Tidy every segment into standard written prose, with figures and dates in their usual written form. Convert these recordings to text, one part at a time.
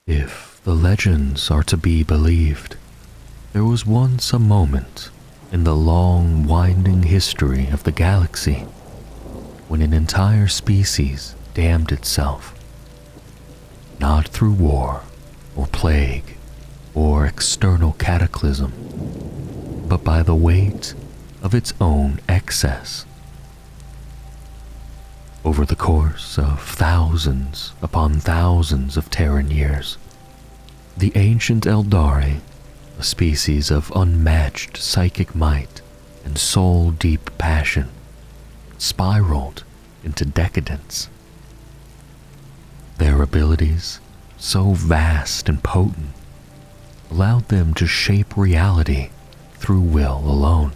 If the legends are to be believed, there was once a moment in the long, winding history of the galaxy when an entire species damned itself, not through war or plague or external cataclysm, but by the weight of its own excess. Over the course of thousands upon thousands of Terran years, the ancient Eldari, a species of unmatched psychic might and soul-deep passion, spiraled into decadence. Their abilities, so vast and potent, allowed them to shape reality through will alone.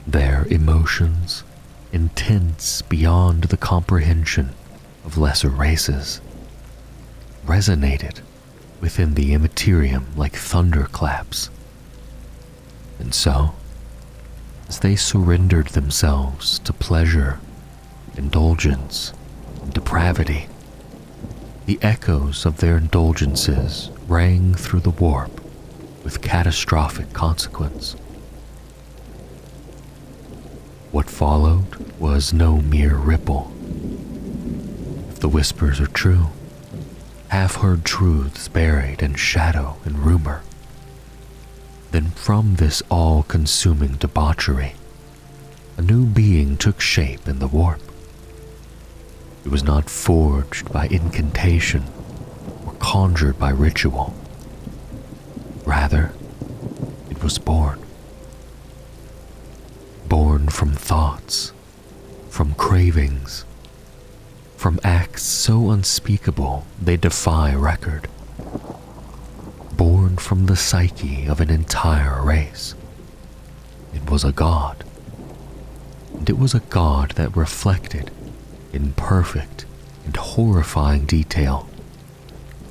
Their emotions, intense beyond the comprehension of lesser races, resonated within the immaterium like thunderclaps. And so, as they surrendered themselves to pleasure, indulgence, and depravity, the echoes of their indulgences rang through the warp with catastrophic consequence. What followed was no mere ripple. If the whispers are true, half-heard truths buried in shadow and rumor, then from this all-consuming debauchery, a new being took shape in the warp. It was not forged by incantation or conjured by ritual. Rather, it was born. Born from thoughts, from cravings, from acts so unspeakable they defy record. Born from the psyche of an entire race. It was a god. And it was a god that reflected, in perfect and horrifying detail,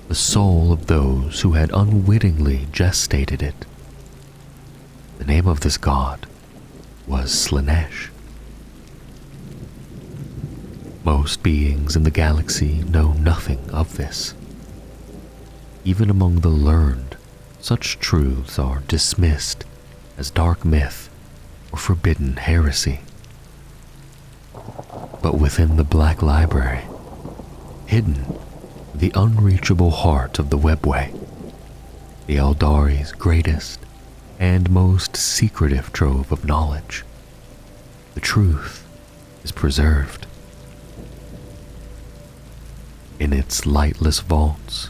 the soul of those who had unwittingly gestated it. The name of this god was Slaanesh. Most beings in the galaxy know nothing of this. Even among the learned, such truths are dismissed as dark myth or forbidden heresy. But within the Black Library, hidden in the unreachable heart of the webway, the Eldari's greatest and most secretive trove of knowledge, the truth is preserved. In its lightless vaults,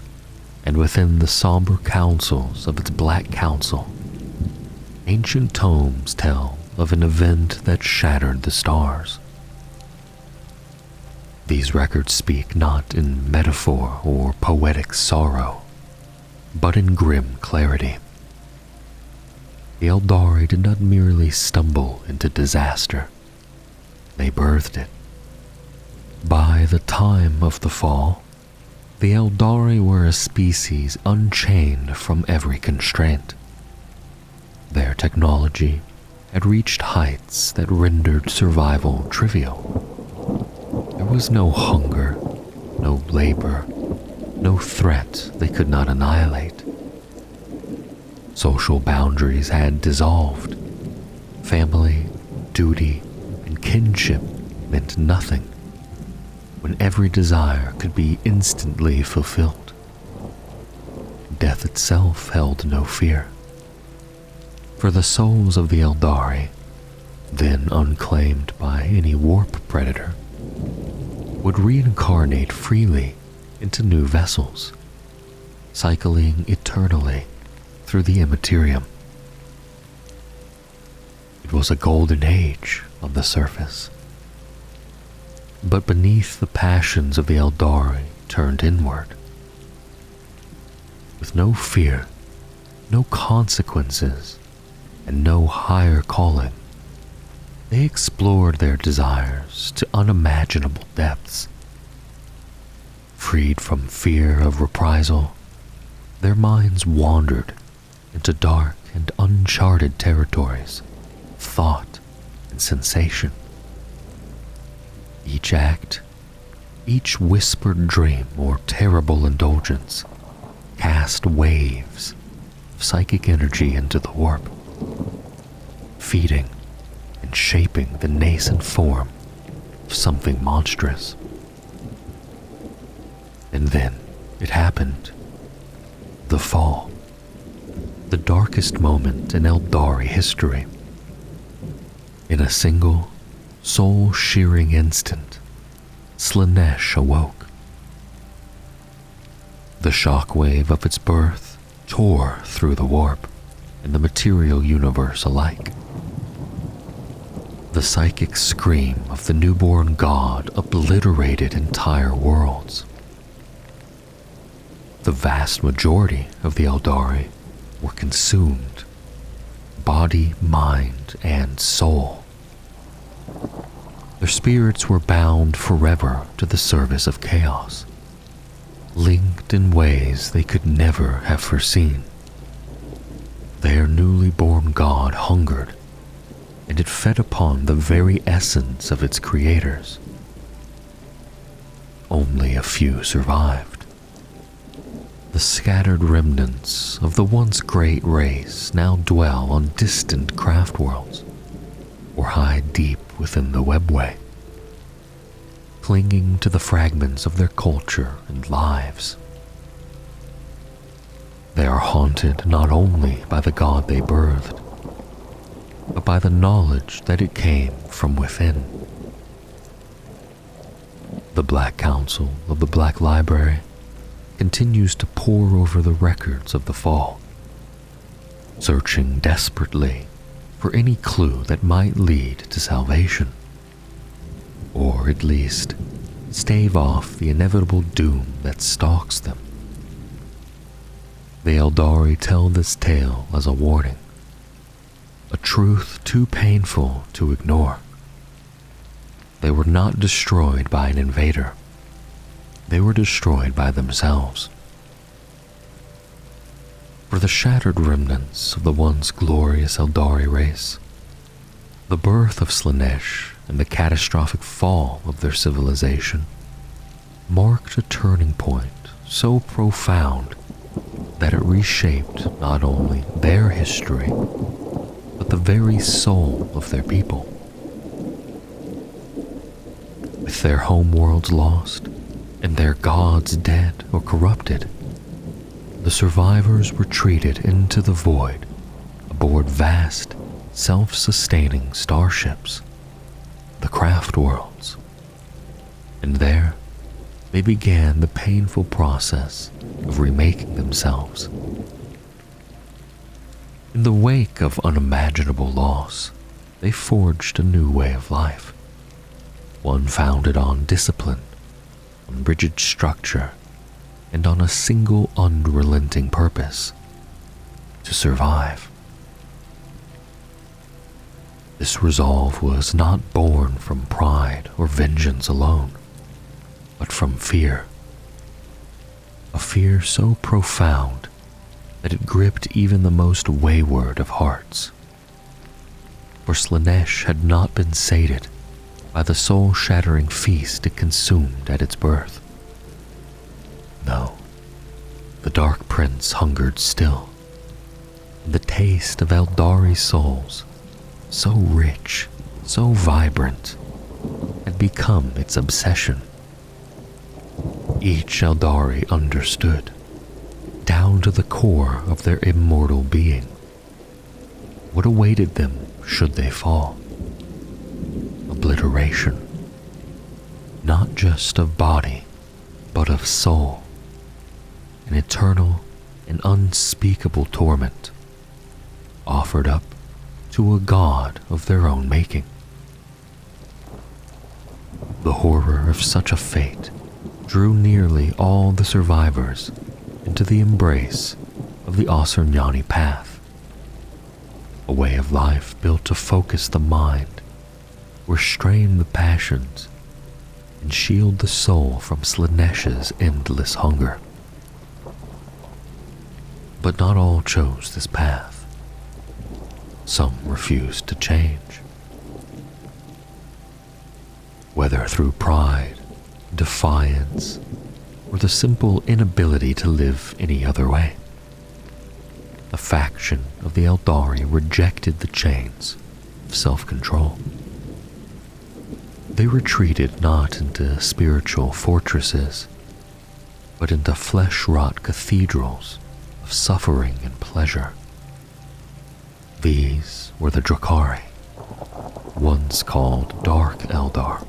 and within the somber councils of its Black Council, ancient tomes tell of an event that shattered the stars. These records speak not in metaphor or poetic sorrow, but in grim clarity. The Eldari did not merely stumble into disaster, they birthed it. By the time of the fall, the Eldari were a species unchained from every constraint. Their technology had reached heights that rendered survival trivial. There was no hunger, no labor, no threat they could not annihilate. Social boundaries had dissolved. Family, duty, and kinship meant nothing when every desire could be instantly fulfilled. Death itself held no fear. For the souls of the Eldari, then unclaimed by any warp predator, would reincarnate freely into new vessels, cycling eternally through the immaterium. It was a golden age on the surface, but beneath the passions of the Eldari turned inward. With no fear, no consequences, and no higher calling, they explored their desires to unimaginable depths. Freed from fear of reprisal, their minds wandered into dark and uncharted territories of thought and sensation. Each act, Each whispered dream or terrible indulgence cast waves of psychic energy into the warp, feeding and shaping the nascent form of something monstrous. And then it happened. The fall. The darkest moment in Eldari history. In a single, soul-shearing instant, Slaanesh awoke. The shockwave of its birth tore through the warp and the material universe alike. The psychic scream of the newborn god obliterated entire worlds. The vast majority of the Eldari were consumed, body, mind, and soul. Their spirits were bound forever to the service of chaos, linked in ways they could never have foreseen. Their newly born god hungered, and it fed upon the very essence of its creators. Only a few survived. The scattered remnants of the once great race now dwell on distant craft worlds, or hide deep within the webway, clinging to the fragments of their culture and lives. They are haunted not only by the god they birthed, but by the knowledge that it came from within. The Black Council of the Black Library continues to pore over the records of the fall, searching desperately for any clue that might lead to salvation, or at least stave off the inevitable doom that stalks them. The Eldari tell this tale as a warning, a truth too painful to ignore. They were not destroyed by an invader. They were destroyed by themselves. For the shattered remnants of the once glorious Eldari race, the birth of Slaanesh and the catastrophic fall of their civilization marked a turning point so profound that it reshaped not only their history, but the very soul of their people. With their homeworlds lost, and their gods dead or corrupted, the survivors retreated into the void aboard vast, self-sustaining starships, the craft worlds. And there, they began the painful process of remaking themselves. In the wake of unimaginable loss, they forged a new way of life, one founded on discipline, on rigid structure, and on a single unrelenting purpose: to survive. This resolve was not born from pride or vengeance alone, but from fear. A fear so profound that it gripped even the most wayward of hearts. For Slaanesh had not been sated by the soul-shattering feast it consumed at its birth. No, the Dark Prince hungered still, and the taste of Eldari souls, so rich, so vibrant, had become its obsession. Each Eldari understood, down to the core of their immortal being, what awaited them should they fall. Obliteration, not just of body, but of soul, an eternal and unspeakable torment, offered up to a god of their own making. The horror of such a fate drew nearly all the survivors into the embrace of the Osirnyani path, a way of life built to focus the mind, restrain the passions, and shield the soul from Slaanesh's endless hunger. But not all chose this path. Some refused to change. Whether through pride, defiance, or the simple inability to live any other way. A faction of the Eldari rejected the chains of self-control. They retreated not into spiritual fortresses, but into flesh-wrought cathedrals of suffering and pleasure. These were the Drakari, once called Dark Eldar.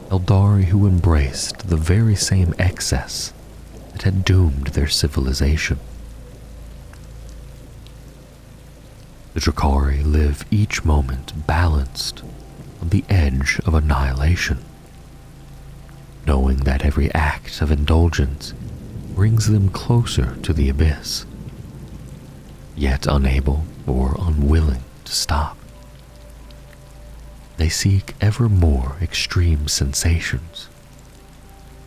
Eldari who embraced the very same excess that had doomed their civilization. The Drakari live each moment balanced on the edge of annihilation, knowing that every act of indulgence brings them closer to the abyss, yet unable or unwilling to stop. They seek ever more extreme sensations,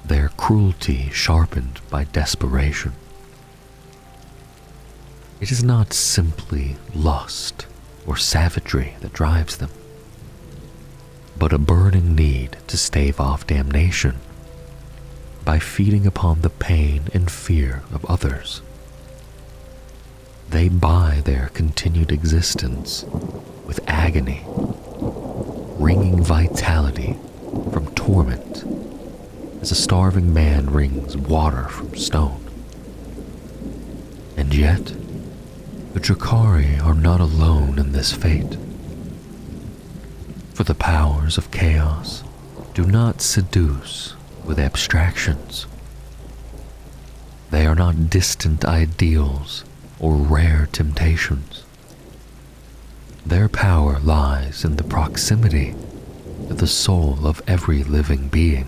their cruelty sharpened by desperation. It is not simply lust or savagery that drives them, but a burning need to stave off damnation by feeding upon the pain and fear of others. They buy their continued existence with agony, wringing vitality from torment as a starving man wrings water from stone. And yet, the Drakari are not alone in this fate. For the powers of chaos do not seduce with abstractions. They are not distant ideals or rare temptations. Their power lies in the proximity to the soul of every living being.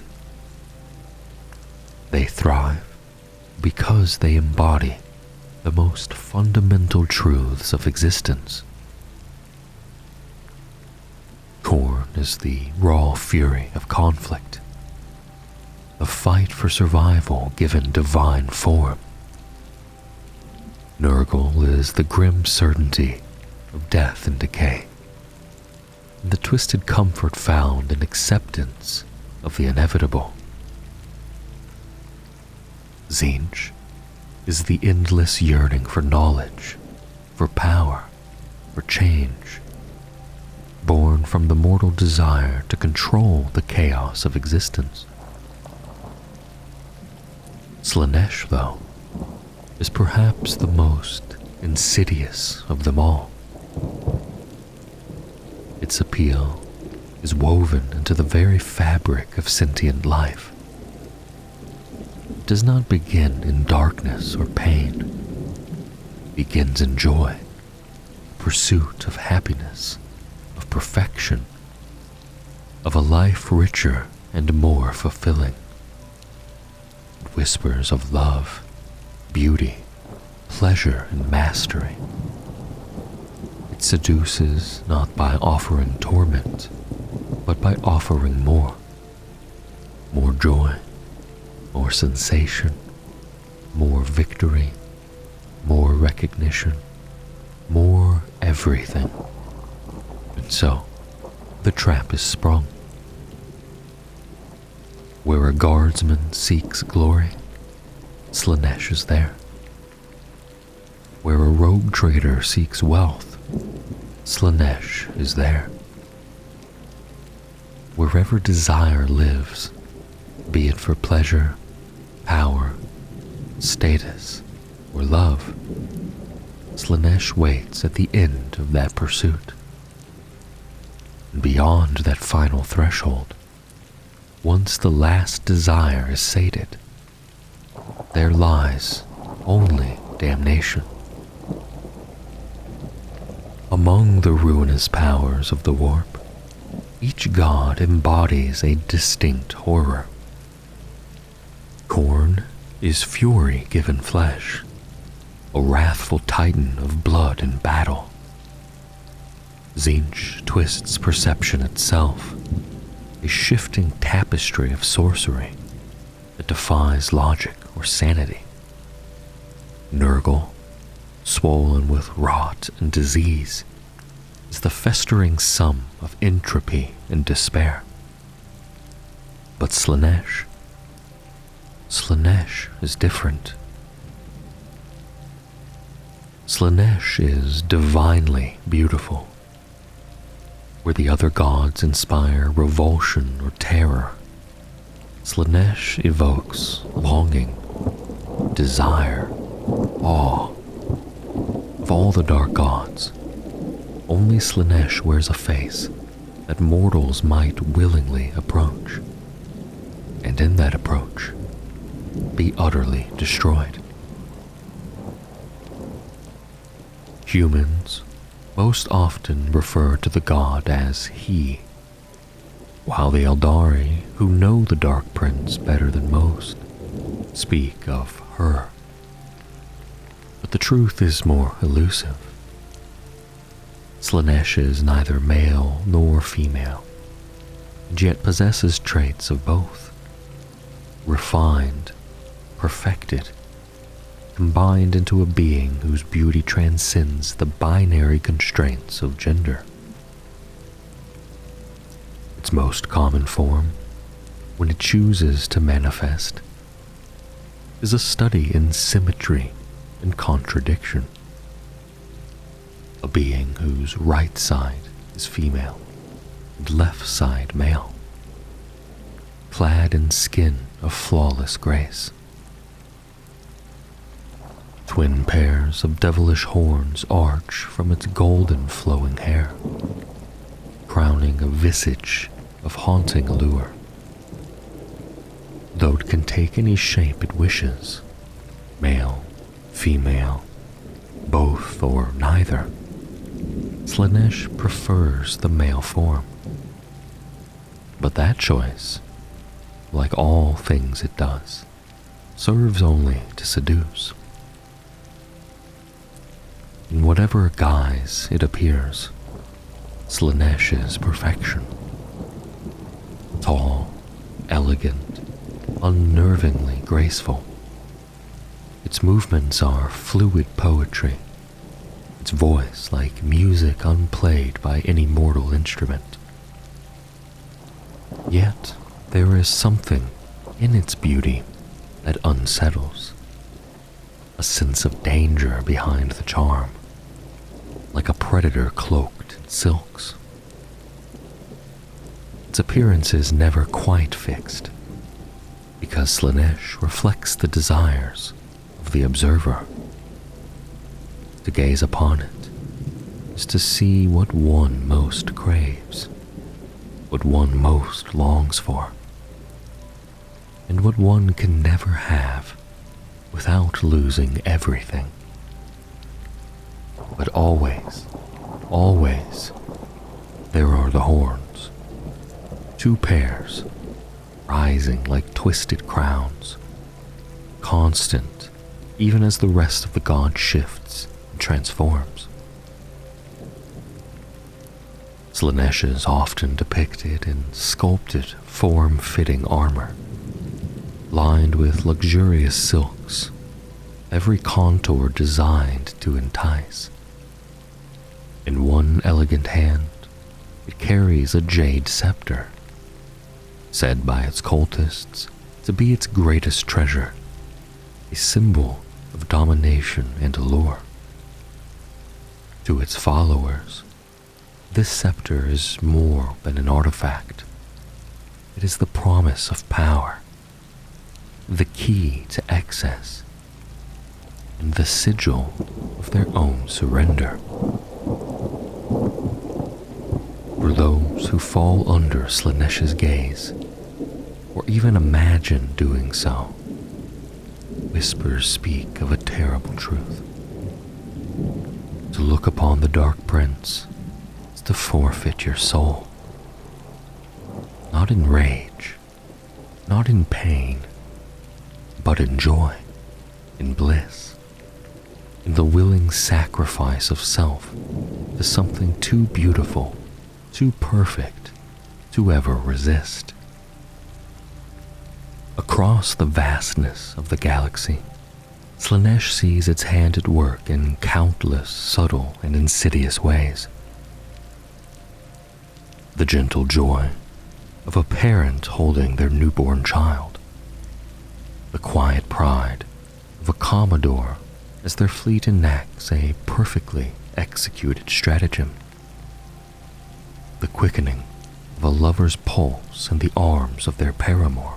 They thrive because they embody the most fundamental truths of existence. Khorne is the raw fury of conflict, the fight for survival given divine form. Nurgle is the grim certainty of death and decay, and the twisted comfort found in acceptance of the inevitable. Tzeentch is the endless yearning for knowledge, for power, for change, born from the mortal desire to control the chaos of existence. Slaanesh, though, is perhaps the most insidious of them all. Its appeal is woven into the very fabric of sentient life. It does not begin in darkness or pain. It begins in joy, pursuit of happiness, of perfection, of a life richer and more fulfilling. It whispers of love, beauty, pleasure, and mastery. It seduces not by offering torment, but by offering more joy, more sensation, more victory, more recognition, more everything. And so, the trap is sprung. Where a guardsman seeks glory, Slaanesh is there. Where a rogue trader seeks wealth, Slaanesh is there. Wherever desire lives, be it for pleasure, power, status, or love, Slaanesh waits at the end of that pursuit. And beyond that final threshold, once the last desire is sated, there lies only damnation. Among the ruinous powers of the warp, each god embodies a distinct horror. Khorne is fury given flesh, a wrathful titan of blood and battle. Tzeentch twists perception itself, a shifting tapestry of sorcery that defies logic or sanity. Nurgle, swollen with rot and disease, is the festering sum of entropy and despair. But Slaanesh is different. Slaanesh is divinely beautiful. Where the other gods inspire revulsion or terror, Slaanesh evokes longing, desire, awe. Of all the dark gods, only Slaanesh wears a face that mortals might willingly approach, and in that approach, be utterly destroyed. Humans most often refer to the god as he, while the Eldari, who know the Dark Prince better than most, speak of her. But the truth is more elusive. Slaanesh is neither male nor female, and yet possesses traits of both. Refined, perfected, combined into a being whose beauty transcends the binary constraints of gender. Its most common form, when it chooses to manifest, is a study in symmetry and contradiction. A being whose right side is female and left side male, clad in skin of flawless grace. Twin pairs of devilish horns arch from its golden flowing hair, crowning a visage of haunting allure. Though it can take any shape it wishes, male, female, both or neither, Slaanesh prefers the male form. But that choice, like all things it does, serves only to seduce. In whatever guise it appears, Slaanesh is perfection. Tall, elegant, unnervingly graceful. Its movements are fluid poetry, its voice like music unplayed by any mortal instrument. Yet there is something in its beauty that unsettles, a sense of danger behind the charm, like a predator cloaked in silks. Its appearance is never quite fixed, because Slaanesh reflects the desires of the observer. To gaze upon it is to see what one most craves, what one most longs for, and what one can never have without losing everything. But always, always, there are the horns, two pairs, rising like twisted crowns, constant even as the rest of the god shifts and transforms. Slaanesh is often depicted in sculpted, form-fitting armor, lined with luxurious silks, every contour designed to entice. In one elegant hand, it carries a jade scepter, said by its cultists to be its greatest treasure, a symbol of domination and allure. To its followers, this scepter is more than an artifact. It is the promise of power, the key to excess, and the sigil of their own surrender. For those who fall under Slaanesh's gaze, or even imagine doing so, whispers speak of a terrible truth. To look upon the Dark Prince is to forfeit your soul. Not in rage, not in pain, but in joy, in bliss, in the willing sacrifice of self to something too beautiful, too perfect to ever resist. Across the vastness of the galaxy, Slaanesh sees its hand at work in countless subtle and insidious ways. The gentle joy, of a parent holding their newborn child, the quiet pride of a commodore as their fleet enacts a perfectly executed stratagem, the quickening of a lover's pulse in the arms of their paramour,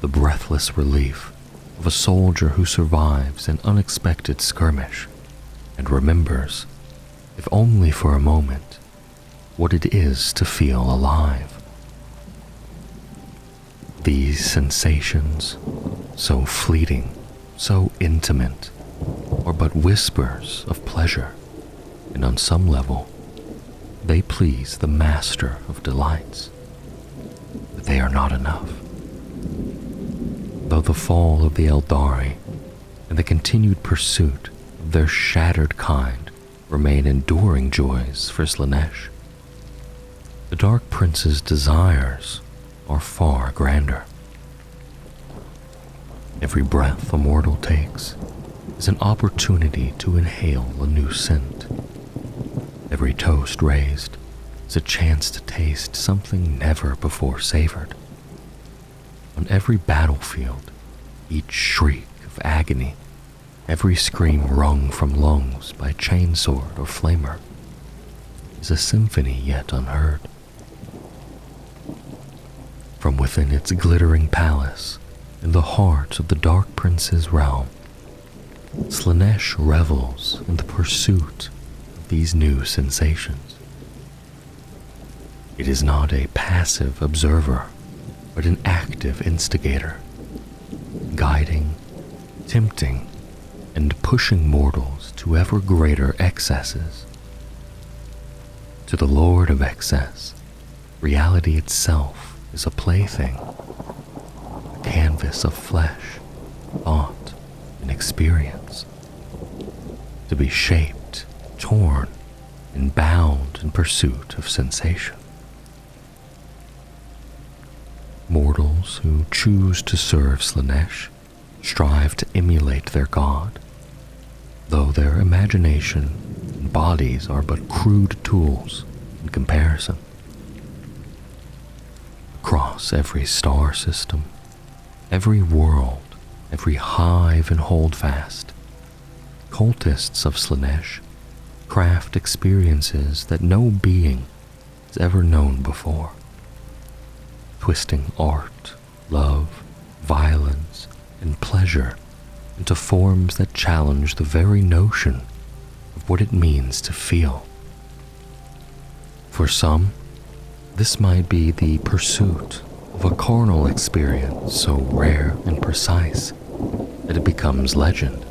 the breathless relief of a soldier who survives an unexpected skirmish and remembers, if only for a moment, what it is to feel alive. These sensations, so fleeting, so intimate, are but whispers of pleasure, and on some level, they please the master of delights. But they are not enough. Though the fall of the Eldari and the continued pursuit of their shattered kind remain enduring joys for Slaanesh, the Dark Prince's desires are far grander. Every breath a mortal takes is an opportunity to inhale a new scent. Every toast raised is a chance to taste something never before savored. On every battlefield, each shriek of agony, every scream wrung from lungs by chainsword or flamer, is a symphony yet unheard. From within its glittering palace, in the heart of the Dark Prince's realm, Slaanesh revels in the pursuit of these new sensations. It is not a passive observer, but an active instigator, guiding, tempting, and pushing mortals to ever greater excesses. To the Lord of Excess, reality itself is a plaything, a canvas of flesh, thought, and experience, to be shaped, torn, and bound in pursuit of sensation. Mortals who choose to serve Slaanesh strive to emulate their god, though their imagination and bodies are but crude tools in comparison. Across every star system, every world, every hive and holdfast, cultists of Slaanesh craft experiences that no being has ever known before, twisting art, love, violence, and pleasure into forms that challenge the very notion of what it means to feel. For some, this might be the pursuit of a carnal experience so rare and precise that it becomes legend.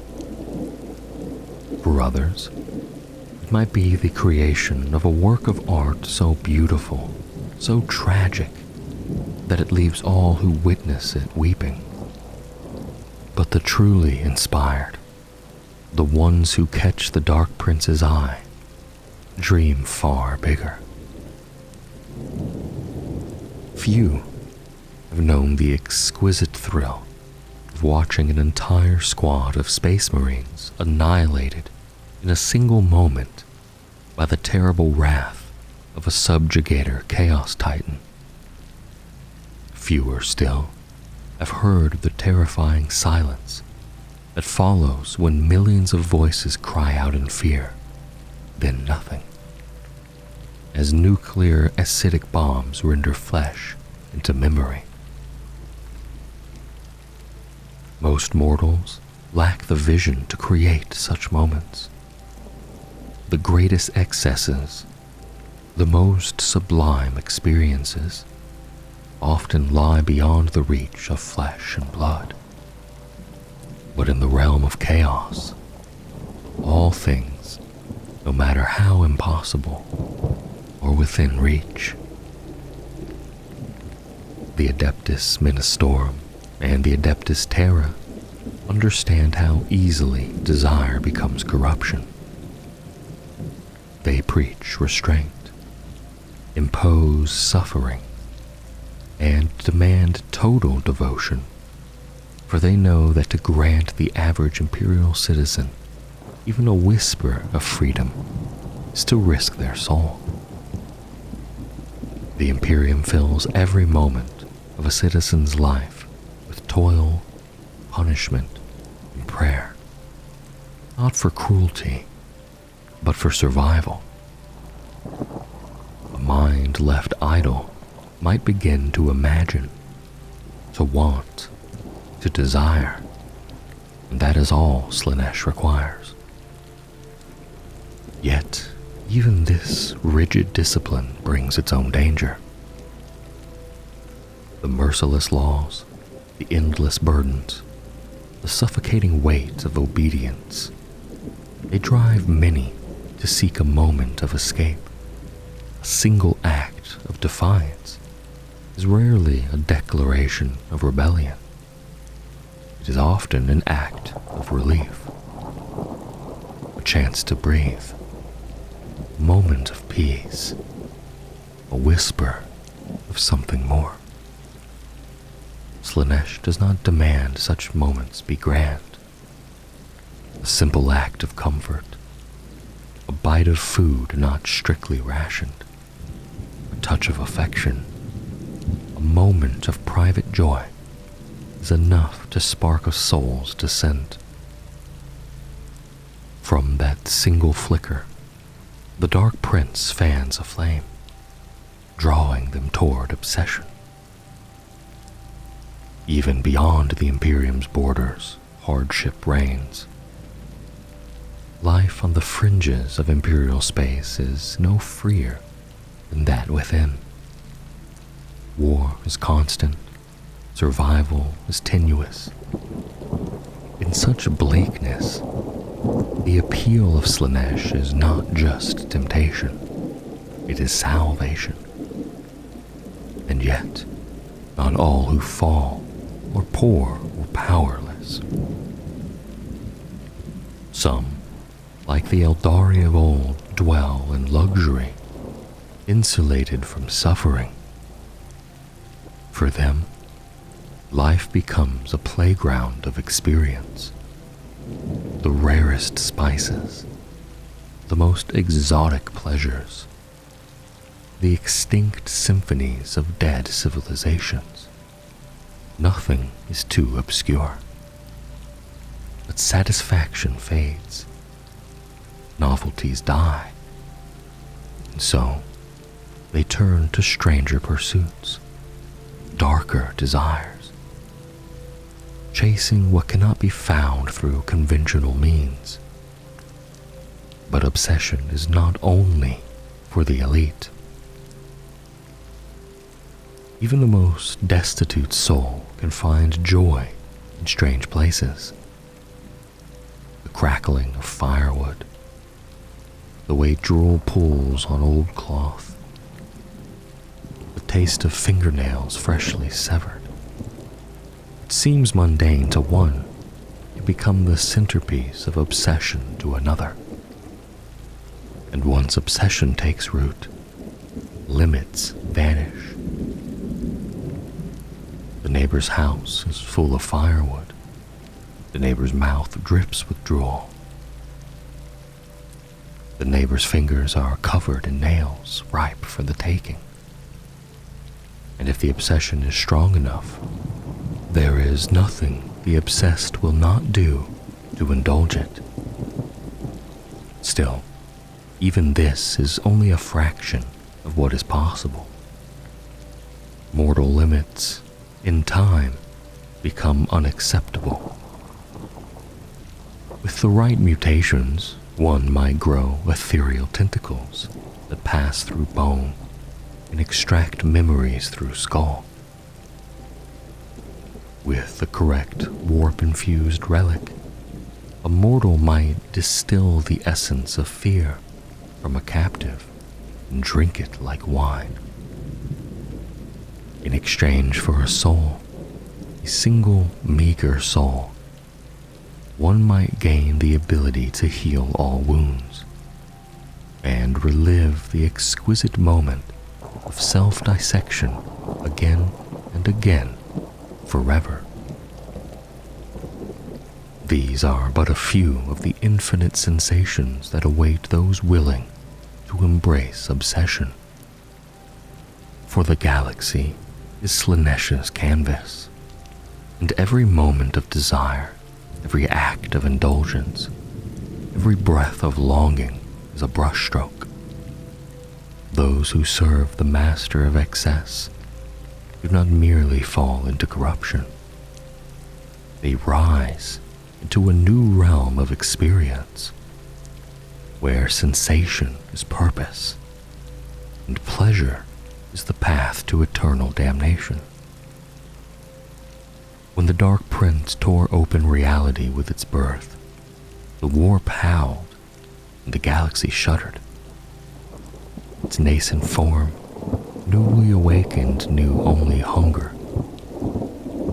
For others, it might be the creation of a work of art so beautiful, so tragic, that it leaves all who witness it weeping. But the truly inspired, the ones who catch the Dark Prince's eye, dream far bigger. Few have known the exquisite thrill of watching an entire squad of Space Marines annihilated in a single moment by the terrible wrath of a subjugator Chaos Titan. Fewer still have heard of the terrifying silence that follows when millions of voices cry out in fear, then nothing, as nuclear acidic bombs render flesh into memory. Most mortals lack the vision to create such moments. The greatest excesses, the most sublime experiences, often lie beyond the reach of flesh and blood. But in the realm of chaos, all things, no matter how impossible, are within reach. The Adeptus Ministorum and the Adeptus Terra understand how easily desire becomes corruption. They preach restraint, impose suffering, and demand total devotion, for they know that to grant the average imperial citizen even a whisper of freedom is to risk their soul. The Imperium fills every moment of a citizen's life with toil, punishment, and prayer, not for cruelty, but for survival. A mind left idle might begin to imagine, to want, to desire, and that is all Slaanesh requires. Yet, even this rigid discipline brings its own danger. The merciless laws, the endless burdens, the suffocating weight of obedience, they drive many to seek a moment of escape. A single act of defiance is rarely a declaration of rebellion. It is often an act of relief, a chance to breathe, a moment of peace, a whisper of something more. Slaanesh does not demand such moments be grand. A simple act of comfort, a bite of food not strictly rationed, a touch of affection, a moment of private joy is enough to spark a soul's descent. From that single flicker, the Dark Prince fans a flame, drawing them toward obsession. Even beyond the Imperium's borders, hardship reigns. Life on the fringes of Imperial space is no freer than that within. War is constant, survival is tenuous. In such bleakness, the appeal of Slaanesh is not just temptation, it is salvation. And yet, not all who fall are poor or powerless. Some, like the Eldar of old, dwell in luxury, insulated from suffering. For them, life becomes a playground of experience. The rarest spices, the most exotic pleasures, the extinct symphonies of dead civilizations. Nothing is too obscure. But satisfaction fades. Novelties die. And so, they turn to stranger pursuits, darker desires, chasing what cannot be found through conventional means. But obsession is not only for the elite. Even the most destitute soul can find joy in strange places. The crackling of firewood, the way drool pools on old cloth, the taste of fingernails freshly severed. It seems mundane to one, it becomes the centerpiece of obsession to another. And once obsession takes root, limits vanish. The neighbor's house is full of firewood. The neighbor's mouth drips with drool. The neighbor's fingers are covered in nails, ripe for the taking. And if the obsession is strong enough, there is nothing the obsessed will not do to indulge it. Still, even this is only a fraction of what is possible. Mortal limits, in time, become unacceptable. With the right mutations, one might grow ethereal tentacles that pass through bone and extract memories through skull. With the correct warp-infused relic, a mortal might distill the essence of fear from a captive and drink it like wine. In exchange for a soul, a single meager soul, one might gain the ability to heal all wounds and relive the exquisite moment of self-dissection again and again forever. These are but a few of the infinite sensations that await those willing to embrace obsession. For the galaxy is Slaanesh's canvas, and every moment of desire, every act of indulgence, every breath of longing is a brushstroke. Those who serve the Master of Excess do not merely fall into corruption. They rise into a new realm of experience, where sensation is purpose, and pleasure is the path to eternal damnation. When the Dark Prince tore open reality with its birth, the warp howled and the galaxy shuddered. Its nascent form, newly awakened, knew only hunger,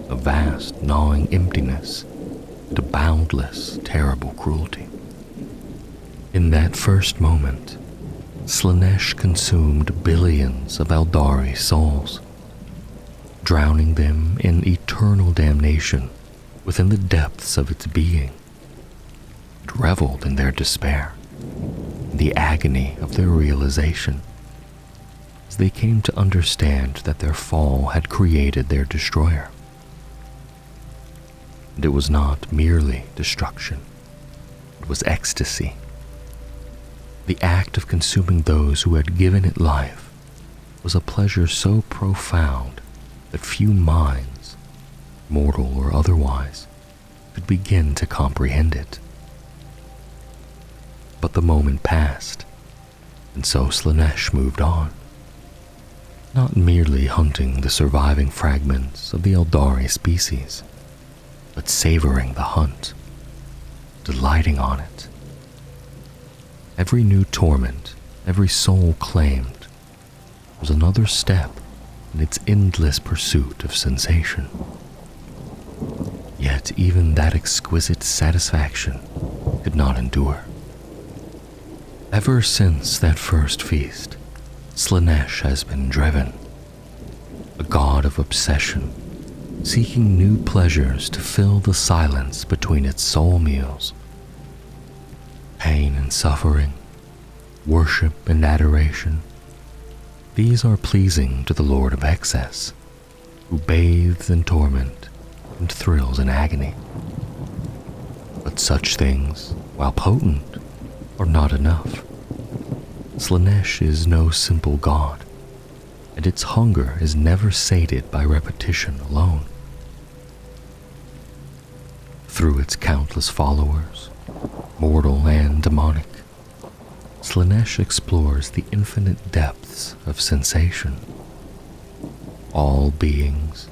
a vast, gnawing emptiness, and a boundless, terrible cruelty. In that first moment, Slaanesh consumed billions of Eldari souls, drowning them in eternal damnation within the depths of its being. It reveled in their despair, in the agony of their realization, as they came to understand that their fall had created their destroyer. And it was not merely destruction, it was ecstasy. The act of consuming those who had given it life was a pleasure so profound that few minds, mortal or otherwise, could begin to comprehend it. But the moment passed, and so Slaanesh moved on, not merely hunting the surviving fragments of the Eldari species, but savoring the hunt, delighting on it. Every new torment, every soul claimed, was another step in its endless pursuit of sensation. Yet even that exquisite satisfaction could not endure. Ever since that first feast, Slaanesh has been driven, a god of obsession, seeking new pleasures to fill the silence between its soul meals. Pain and suffering, worship and adoration, these are pleasing to the Lord of Excess, who bathes in torment and thrills in agony. But such things, while potent, are not enough. Slaanesh is no simple god, and its hunger is never sated by repetition alone. Through its countless followers, mortal and demonic, Slaanesh explores the infinite depths of sensation. All beings,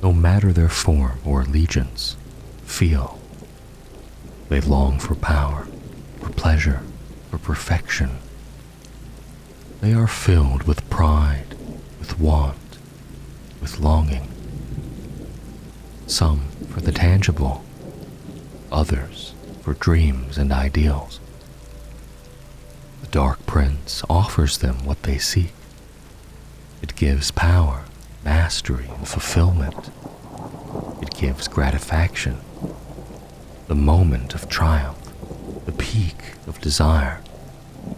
no matter their form or allegiance, feel. They long for power, for pleasure, for perfection. They are filled with pride, with want, with longing. Some for the tangible, others for dreams and ideals. The Dark Prince offers them what they seek. It gives power, mastery, and fulfillment. It gives gratification, the moment of triumph, the peak of desire,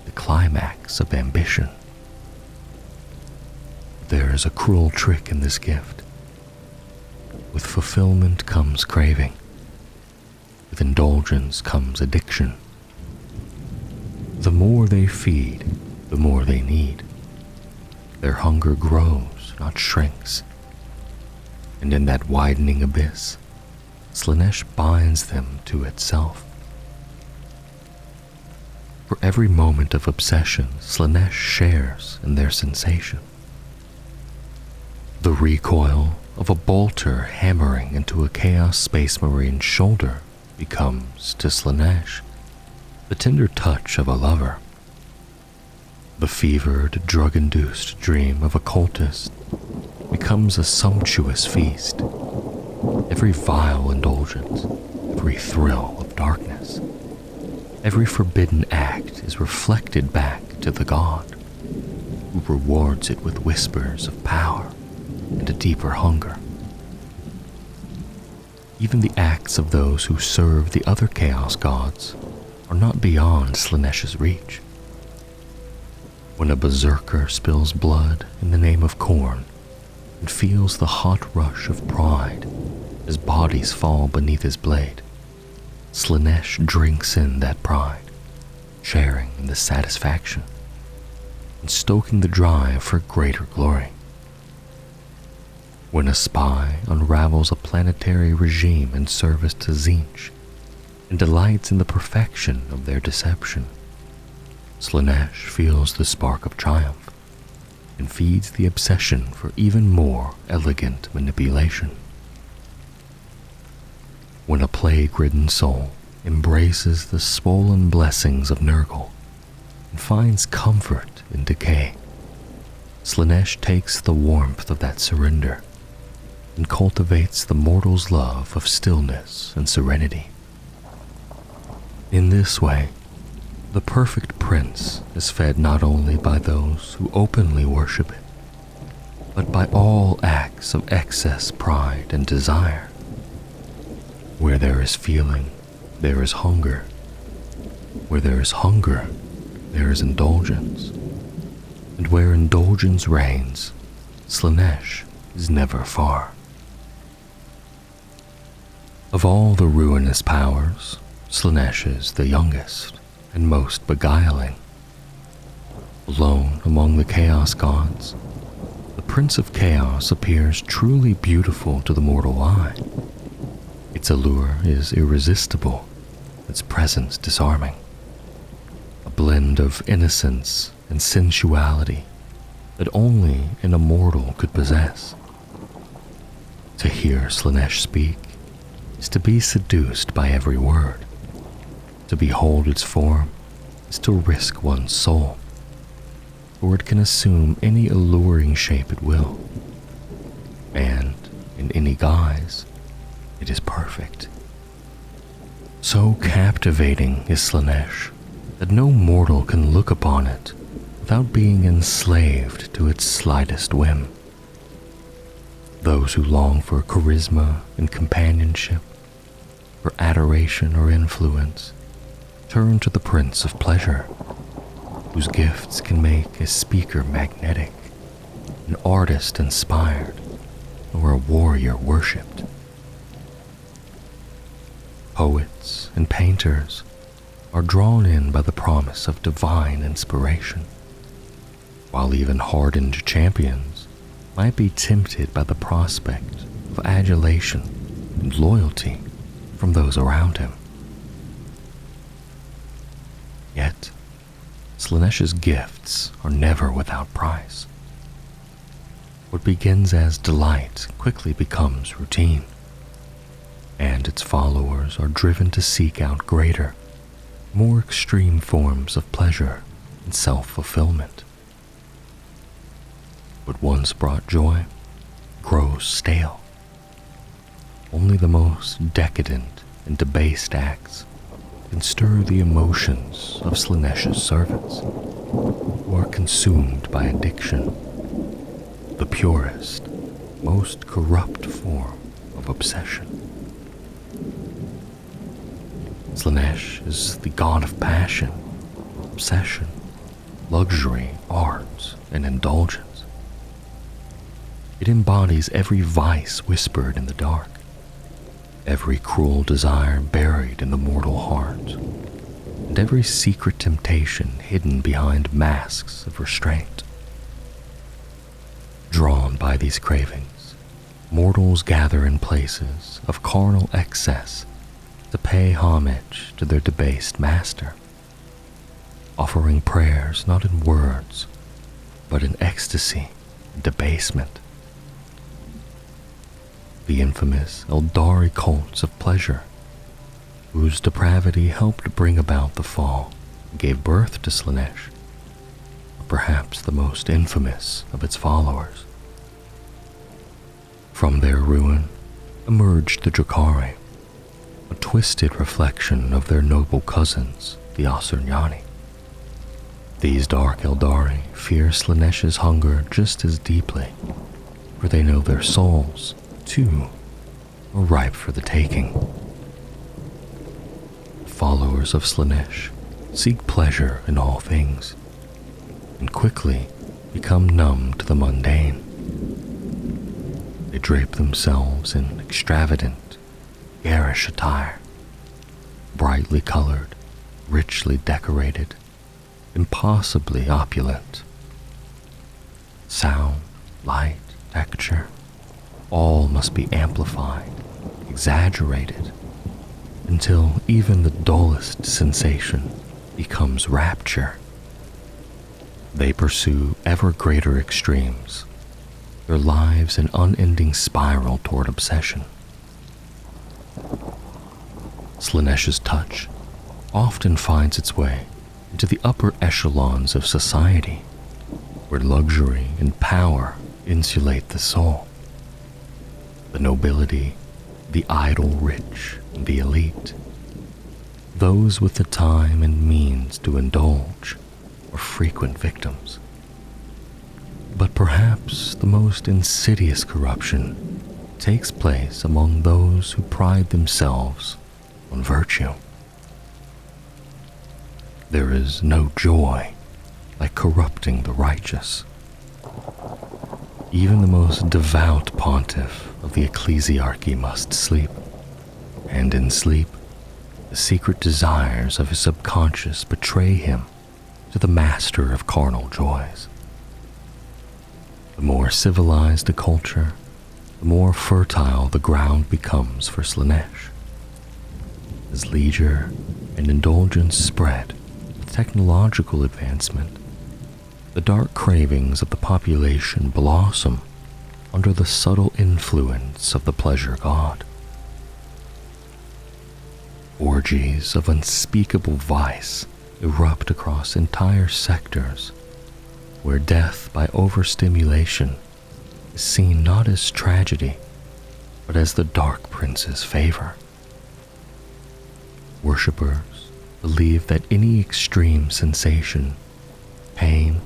the climax of ambition. There is a cruel trick in this gift. With fulfillment comes craving. With indulgence comes addiction. The more they feed, the more they need. Their hunger grows, not shrinks. And in that widening abyss, Slaanesh binds them to itself. For every moment of obsession, Slaanesh shares in their sensation. The recoil of a bolter hammering into a Chaos Space Marine's shoulder becomes, to Slaanesh, the tender touch of a lover. The fevered, drug-induced dream of a cultist becomes a sumptuous feast. Every vile indulgence, every thrill of darkness, every forbidden act is reflected back to the god, who rewards it with whispers of power and a deeper hunger. Even the acts of those who serve the other chaos gods are not beyond Slaanesh's reach. When a berserker spills blood in the name of corn and feels the hot rush of pride as bodies fall beneath his blade, Slaanesh drinks in that pride, sharing in the satisfaction and stoking the drive for greater glory. When a spy unravels a planetary regime in service to Tzeentch and delights in the perfection of their deception, Slaanesh feels the spark of triumph and feeds the obsession for even more elegant manipulation. When a plague-ridden soul embraces the swollen blessings of Nurgle and finds comfort in decay, Slaanesh takes the warmth of that surrender and cultivates the mortal's love of stillness and serenity. In this way, the perfect prince is fed not only by those who openly worship it, but by all acts of excess pride and desire. Where there is feeling, there is hunger. Where there is hunger, there is indulgence. And where indulgence reigns, Slaanesh is never far. Of all the ruinous powers, Slaanesh is the youngest and most beguiling. Alone among the Chaos Gods, the Prince of Chaos appears truly beautiful to the mortal eye. Its allure is irresistible, its presence disarming. A blend of innocence and sensuality that only an immortal could possess. To hear Slaanesh speak is to be seduced by every word. To behold its form is to risk one's soul, for it can assume any alluring shape it will, and in any guise, it is perfect. So captivating is Slaanesh that no mortal can look upon it without being enslaved to its slightest whim. Those who long for charisma and companionship, for adoration or influence, turn to the Prince of Pleasure, whose gifts can make a speaker magnetic, an artist inspired, or a warrior worshipped. Poets and painters are drawn in by the promise of divine inspiration, while even hardened champions might be tempted by the prospect of adulation and loyalty from those around him. Yet, Slaanesh's gifts are never without price. What begins as delight quickly becomes routine, and its followers are driven to seek out greater, more extreme forms of pleasure and self-fulfillment. What once brought joy grows stale. Only the most decadent and debased acts can stir the emotions of Slaanesh's servants, who are consumed by addiction, the purest, most corrupt form of obsession. Slaanesh is the god of passion, obsession, luxury, art, and indulgence. It embodies every vice whispered in the dark, every cruel desire buried in the mortal heart, and every secret temptation hidden behind masks of restraint. Drawn by these cravings, mortals gather in places of carnal excess to pay homage to their debased master, offering prayers not in words, but in ecstasy and debasement. The infamous Eldar cults of pleasure, whose depravity helped bring about the fall and gave birth to Slaanesh, are perhaps the most infamous of its followers. From their ruin emerged the Drakari, a twisted reflection of their noble cousins, the Asuryani. These dark Eldari fear Slaanesh's hunger just as deeply, for they know their souls, too, are ripe for the taking. The followers of Slaanesh seek pleasure in all things, and quickly become numb to the mundane. They drape themselves in extravagant, garish attire, brightly colored, richly decorated, impossibly opulent. Sound, light, texture, all must be amplified, exaggerated, until even the dullest sensation becomes rapture. They pursue ever greater extremes, their lives an unending spiral toward obsession. Slaanesh's touch often finds its way into the upper echelons of society, where luxury and power insulate the soul. The nobility, the idle rich, and the elite, those with the time and means to indulge, are frequent victims. But perhaps the most insidious corruption takes place among those who pride themselves on virtue. There is no joy like corrupting the righteous. Even the most devout pontiff of the ecclesiarchy must sleep, and in sleep, the secret desires of his subconscious betray him to the master of carnal joys. The more civilized a culture, the more fertile the ground becomes for Slaanesh. As leisure and indulgence spread with technological advancement, the dark cravings of the population blossom under the subtle influence of the pleasure god. Orgies of unspeakable vice erupt across entire sectors, where death by overstimulation is seen not as tragedy, but as the Dark Prince's favor. Worshippers believe that any extreme sensation, pain,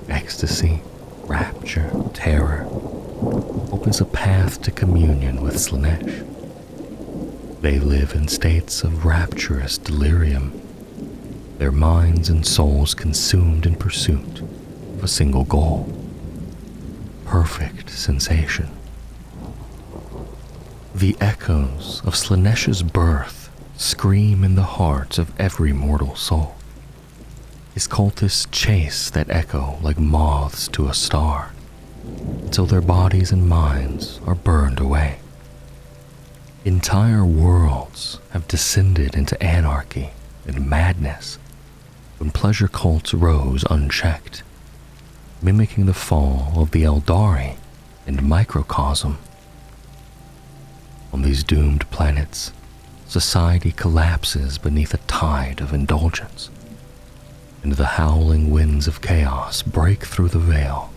ecstasy, rapture, terror, opens a path to communion with Slaanesh. They live in states of rapturous delirium, their minds and souls consumed in pursuit of a single goal: perfect sensation. The echoes of Slaanesh's birth scream in the hearts of every mortal soul. His cultists chase that echo like moths to a star, until their bodies and minds are burned away. Entire worlds have descended into anarchy and madness when pleasure cults rose unchecked, mimicking the fall of the Eldari and microcosm. On these doomed planets, society collapses beneath a tide of indulgence, and the howling winds of chaos break through the veil,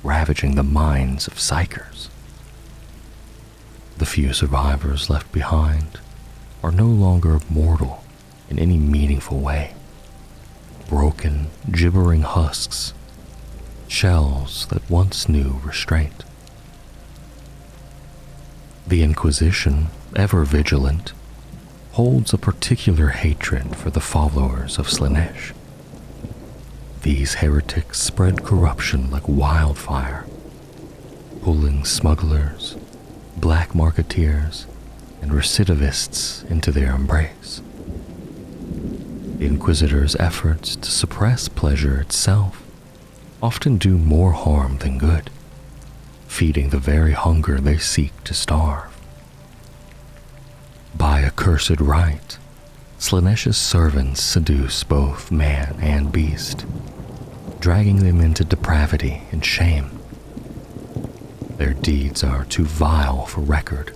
ravaging the minds of psychers. The few survivors left behind are no longer mortal in any meaningful way. Broken, gibbering husks, shells that once knew restraint. The Inquisition, ever vigilant, holds a particular hatred for the followers of Slaanesh. These heretics spread corruption like wildfire, pulling smugglers, black marketeers, and recidivists into their embrace. The Inquisitors' efforts to suppress pleasure itself often do more harm than good, feeding the very hunger they seek to starve. By accursed right, Slaanesh's servants seduce both man and beast, dragging them into depravity and shame. Their deeds are too vile for record,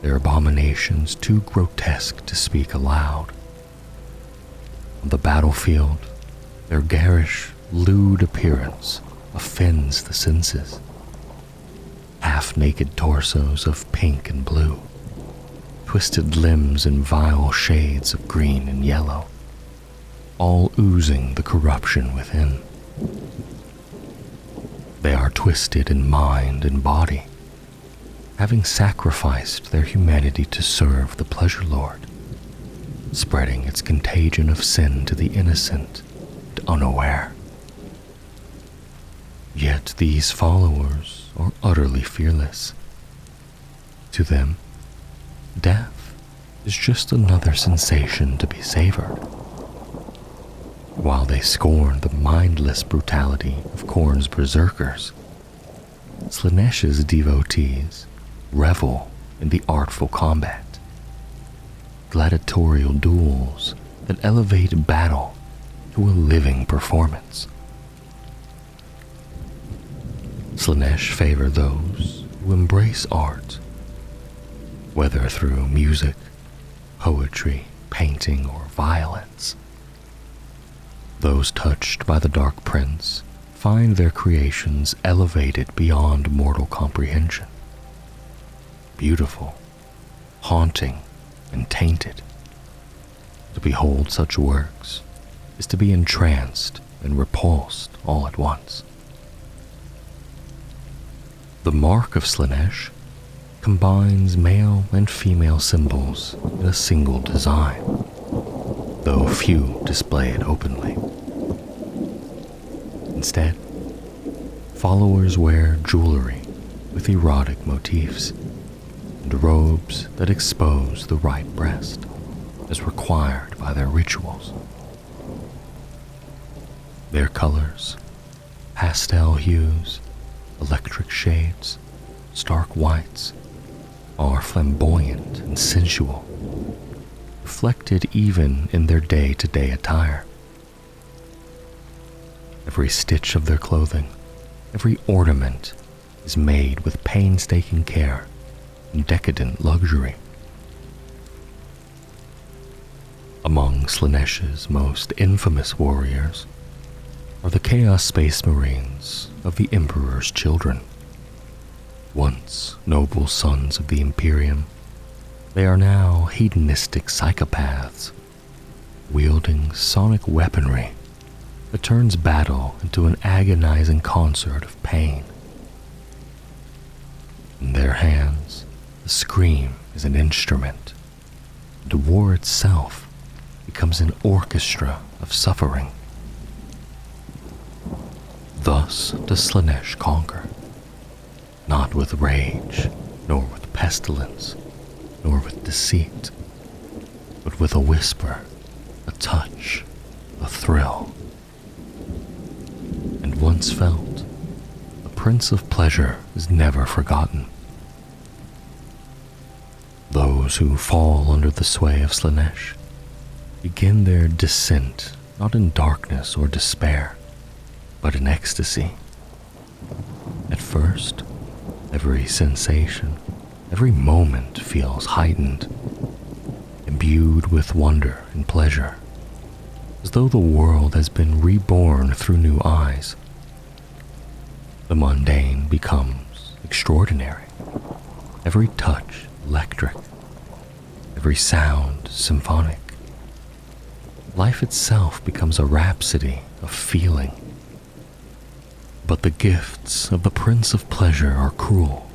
their abominations too grotesque to speak aloud. On the battlefield, their garish, lewd appearance offends the senses. Half-naked torsos of pink and blue, twisted limbs in vile shades of green and yellow, all oozing the corruption within. They are twisted in mind and body, having sacrificed their humanity to serve the pleasure lord, spreading its contagion of sin to the innocent and unaware. Yet these followers are utterly fearless. To them, death is just another sensation to be savored. While they scorn the mindless brutality of Khorne's berserkers, Slaanesh's devotees revel in the artful combat, gladiatorial duels that elevate battle to a living performance. Slaanesh favor those who embrace art, whether through music, poetry, painting, or violence. Those touched by the Dark Prince find their creations elevated beyond mortal comprehension. Beautiful, haunting, and tainted. To behold such works is to be entranced and repulsed all at once. The mark of Slaanesh combines male and female symbols in a single design, though few display it openly. Instead, followers wear jewelry with erotic motifs and robes that expose the right breast, as required by their rituals. Their colors, pastel hues, electric shades, stark whites, are flamboyant and sensual, reflected even in their day-to-day attire. Every stitch of their clothing, every ornament is made with painstaking care and decadent luxury. Among Slaanesh's most infamous warriors are the Chaos Space Marines of the Emperor's Children. Once noble sons of the Imperium, they are now hedonistic psychopaths, wielding sonic weaponry that turns battle into an agonizing concert of pain. In their hands, the scream is an instrument, and war itself becomes an orchestra of suffering. Thus does Slaanesh conquer, not with rage, nor with pestilence, nor with deceit, but with a whisper, a touch, a thrill. And once felt, the Prince of Pleasure is never forgotten. Those who fall under the sway of Slaanesh begin their descent not in darkness or despair, but in ecstasy. At first, every sensation, every moment feels heightened, imbued with wonder and pleasure, as though the world has been reborn through new eyes. The mundane becomes extraordinary, every touch electric, every sound symphonic. Life itself becomes a rhapsody of feeling. But the gifts of the Prince of Pleasure are cruel,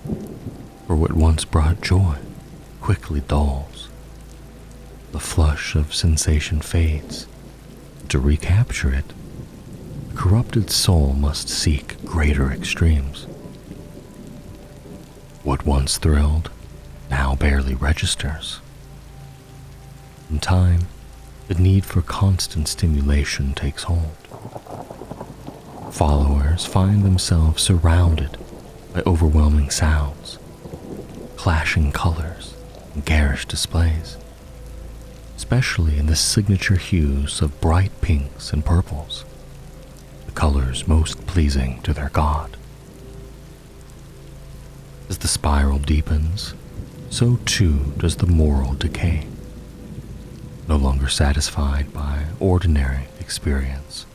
for what once brought joy quickly dulls. The flush of sensation fades. To recapture it, the corrupted soul must seek greater extremes. What once thrilled now barely registers. In time, the need for constant stimulation takes hold. Followers find themselves surrounded by overwhelming sounds, clashing colors, and garish displays, especially in the signature hues of bright pinks and purples, the colors most pleasing to their god. As the spiral deepens, so too does the moral decay. No longer satisfied by ordinary experience,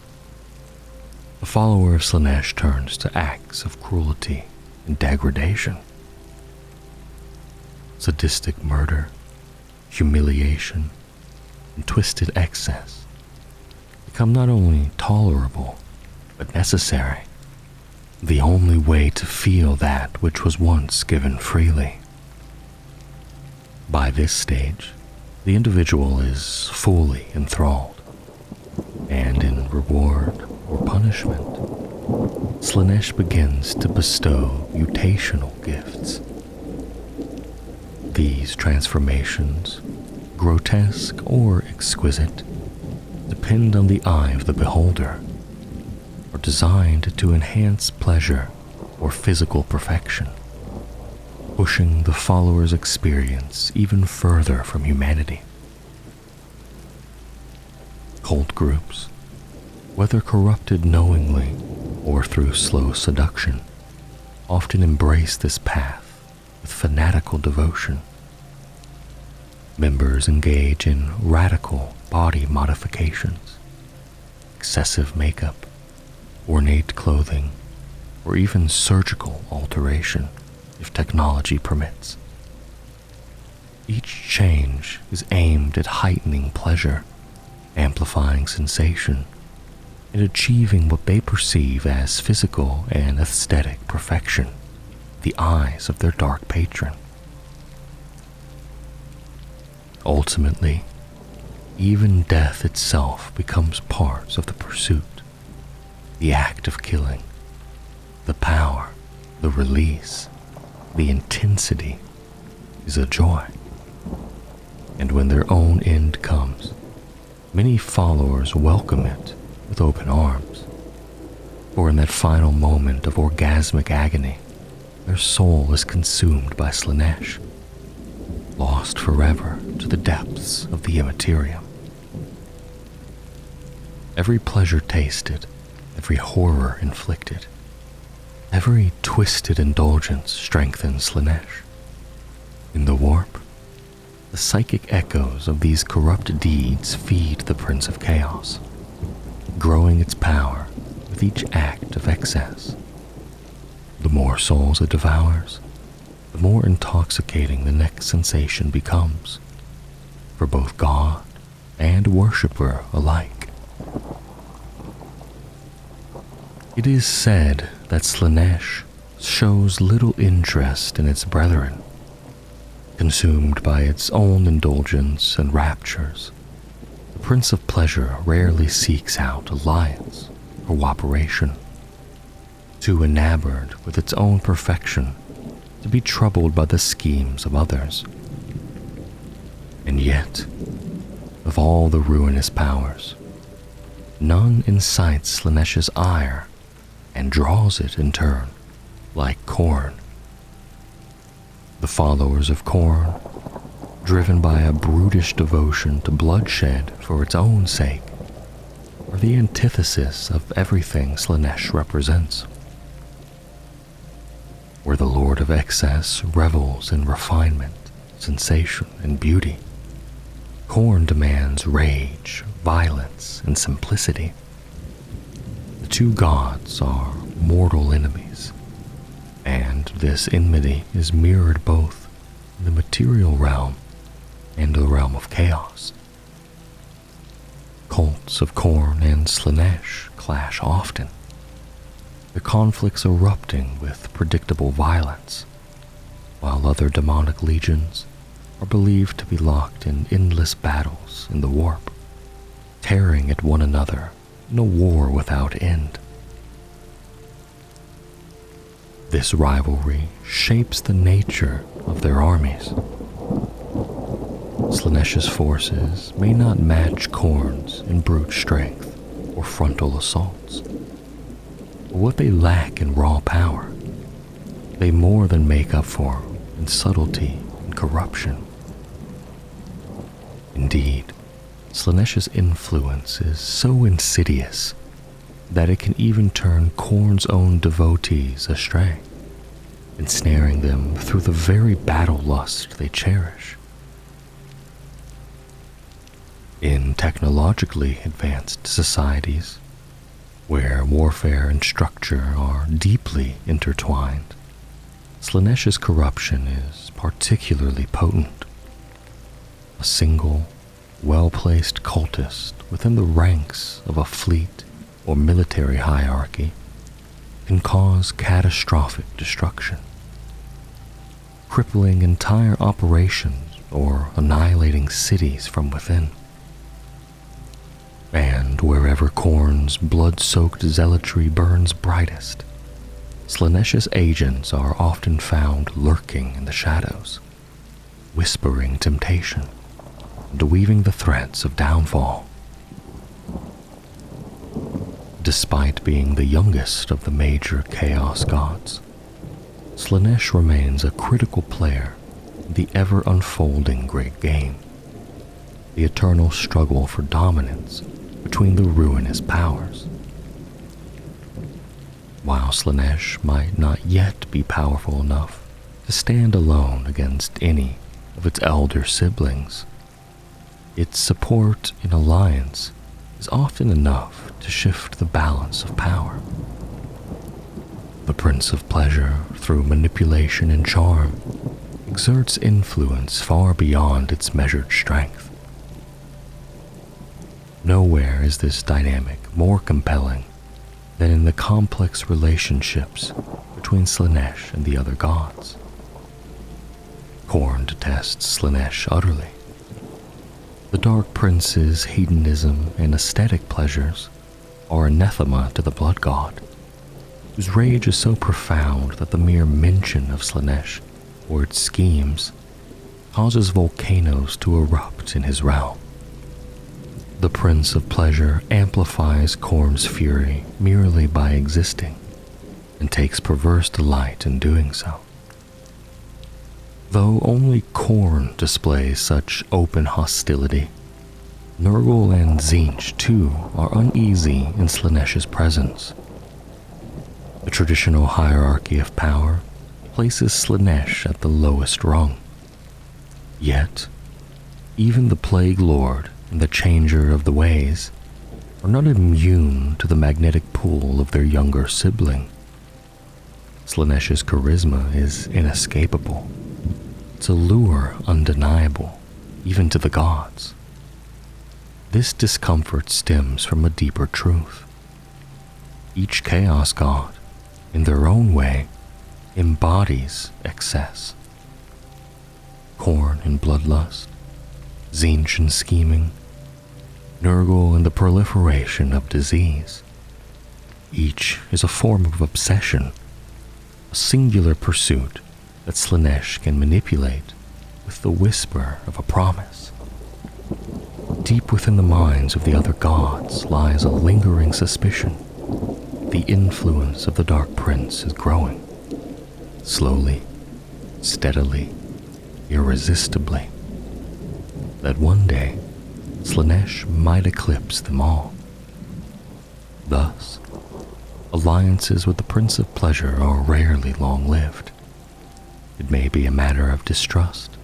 the follower of Slaanesh turns to acts of cruelty and degradation. Sadistic murder, humiliation, and twisted excess become not only tolerable, but necessary, the only way to feel that which was once given freely. By this stage, the individual is fully enthralled, and in reward or punishment, Slaanesh begins to bestow mutational gifts. These transformations, grotesque or exquisite, depend on the eye of the beholder, are designed to enhance pleasure or physical perfection, pushing the follower's experience even further from humanity. Cult groups, whether corrupted knowingly or through slow seduction, often embrace this path with fanatical devotion. Members engage in radical body modifications, excessive makeup, ornate clothing, or even surgical alteration if technology permits. Each change is aimed at heightening pleasure, amplifying sensation, and achieving what they perceive as physical and aesthetic perfection, the eyes of their dark patron. Ultimately, even death itself becomes part of the pursuit, the act of killing, the power, the release, the intensity is a joy. And when their own end comes, many followers welcome it with open arms, for in that final moment of orgasmic agony, their soul is consumed by Slaanesh, lost forever to the depths of the immaterium. Every pleasure tasted, every horror inflicted, every twisted indulgence strengthens Slaanesh. In the warp, the psychic echoes of these corrupt deeds feed the Prince of Chaos, growing its power with each act of excess. The more souls it devours, the more intoxicating the next sensation becomes, for both God and worshipper alike. It is said that Slaanesh shows little interest in its brethren, consumed by its own indulgence and raptures. The Prince of Pleasure rarely seeks out alliance or cooperation, too enamored with its own perfection to be troubled by the schemes of others. And yet, of all the ruinous powers, none incites Slaanesh's ire and draws it in turn, like Khorne. The followers of Khorne, driven by a brutish devotion to bloodshed for its own sake, are the antithesis of everything Slaanesh represents. Where the Lord of Excess revels in refinement, sensation, and beauty, Khorne demands rage, violence, and simplicity. The two gods are mortal enemies, and this enmity is mirrored both in the material realm and the realm of chaos. Cults of Khorne and Slaanesh clash often, the conflicts erupting with predictable violence, while other demonic legions are believed to be locked in endless battles in the warp, tearing at one another in a war without end. This rivalry shapes the nature of their armies. Slaanesh's forces may not match Khorne's in brute strength or frontal assaults, but what they lack in raw power, they more than make up for in subtlety and corruption. Indeed, Slaanesh's influence is so insidious that it can even turn Khorne's own devotees astray, ensnaring them through the very battle lust they cherish. In technologically advanced societies, where warfare and structure are deeply intertwined, Slaanesh's corruption is particularly potent. A single, well-placed cultist within the ranks of a fleet or military hierarchy can cause catastrophic destruction, crippling entire operations or annihilating cities from within. And wherever Khorne's blood-soaked zealotry burns brightest, Slaanesh's agents are often found lurking in the shadows, whispering temptation and weaving the threads of downfall. Despite being the youngest of the major Chaos gods, Slaanesh remains a critical player in the ever-unfolding Great Game, the eternal struggle for dominance between the ruinous powers. While Slaanesh might not yet be powerful enough to stand alone against any of its elder siblings, its support in alliance is often enough to shift the balance of power. The Prince of Pleasure, through manipulation and charm, exerts influence far beyond its measured strength. Nowhere is this dynamic more compelling than in the complex relationships between Slaanesh and the other gods. Khorne detests Slaanesh utterly. The Dark Prince's hedonism and aesthetic pleasures are anathema to the Blood God, whose rage is so profound that the mere mention of Slaanesh or its schemes causes volcanoes to erupt in his realm. The Prince of Pleasure amplifies Khorne's fury merely by existing, and takes perverse delight in doing so. Though only Khorne displays such open hostility, Nurgle and Tzeentch too are uneasy in Slaanesh's presence. The traditional hierarchy of power places Slaanesh at the lowest rung. Yet, even the Plague Lord and the Changer of the Ways are not immune to the magnetic pull of their younger sibling. Slaanesh's charisma is inescapable, its allure undeniable, even to the gods. This discomfort stems from a deeper truth. Each Chaos God, in their own way, embodies excess. Khorne in bloodlust, Tzeentch in scheming, Nurgle in the proliferation of disease. Each is a form of obsession, a singular pursuit that Slaanesh can manipulate with the whisper of a promise. Deep within the minds of the other gods lies a lingering suspicion. The influence of the Dark Prince is growing, slowly, steadily, irresistibly. That one day, Slaanesh might eclipse them all. Thus, alliances with the Prince of Pleasure are rarely long-lived. It may be a matter of distrust,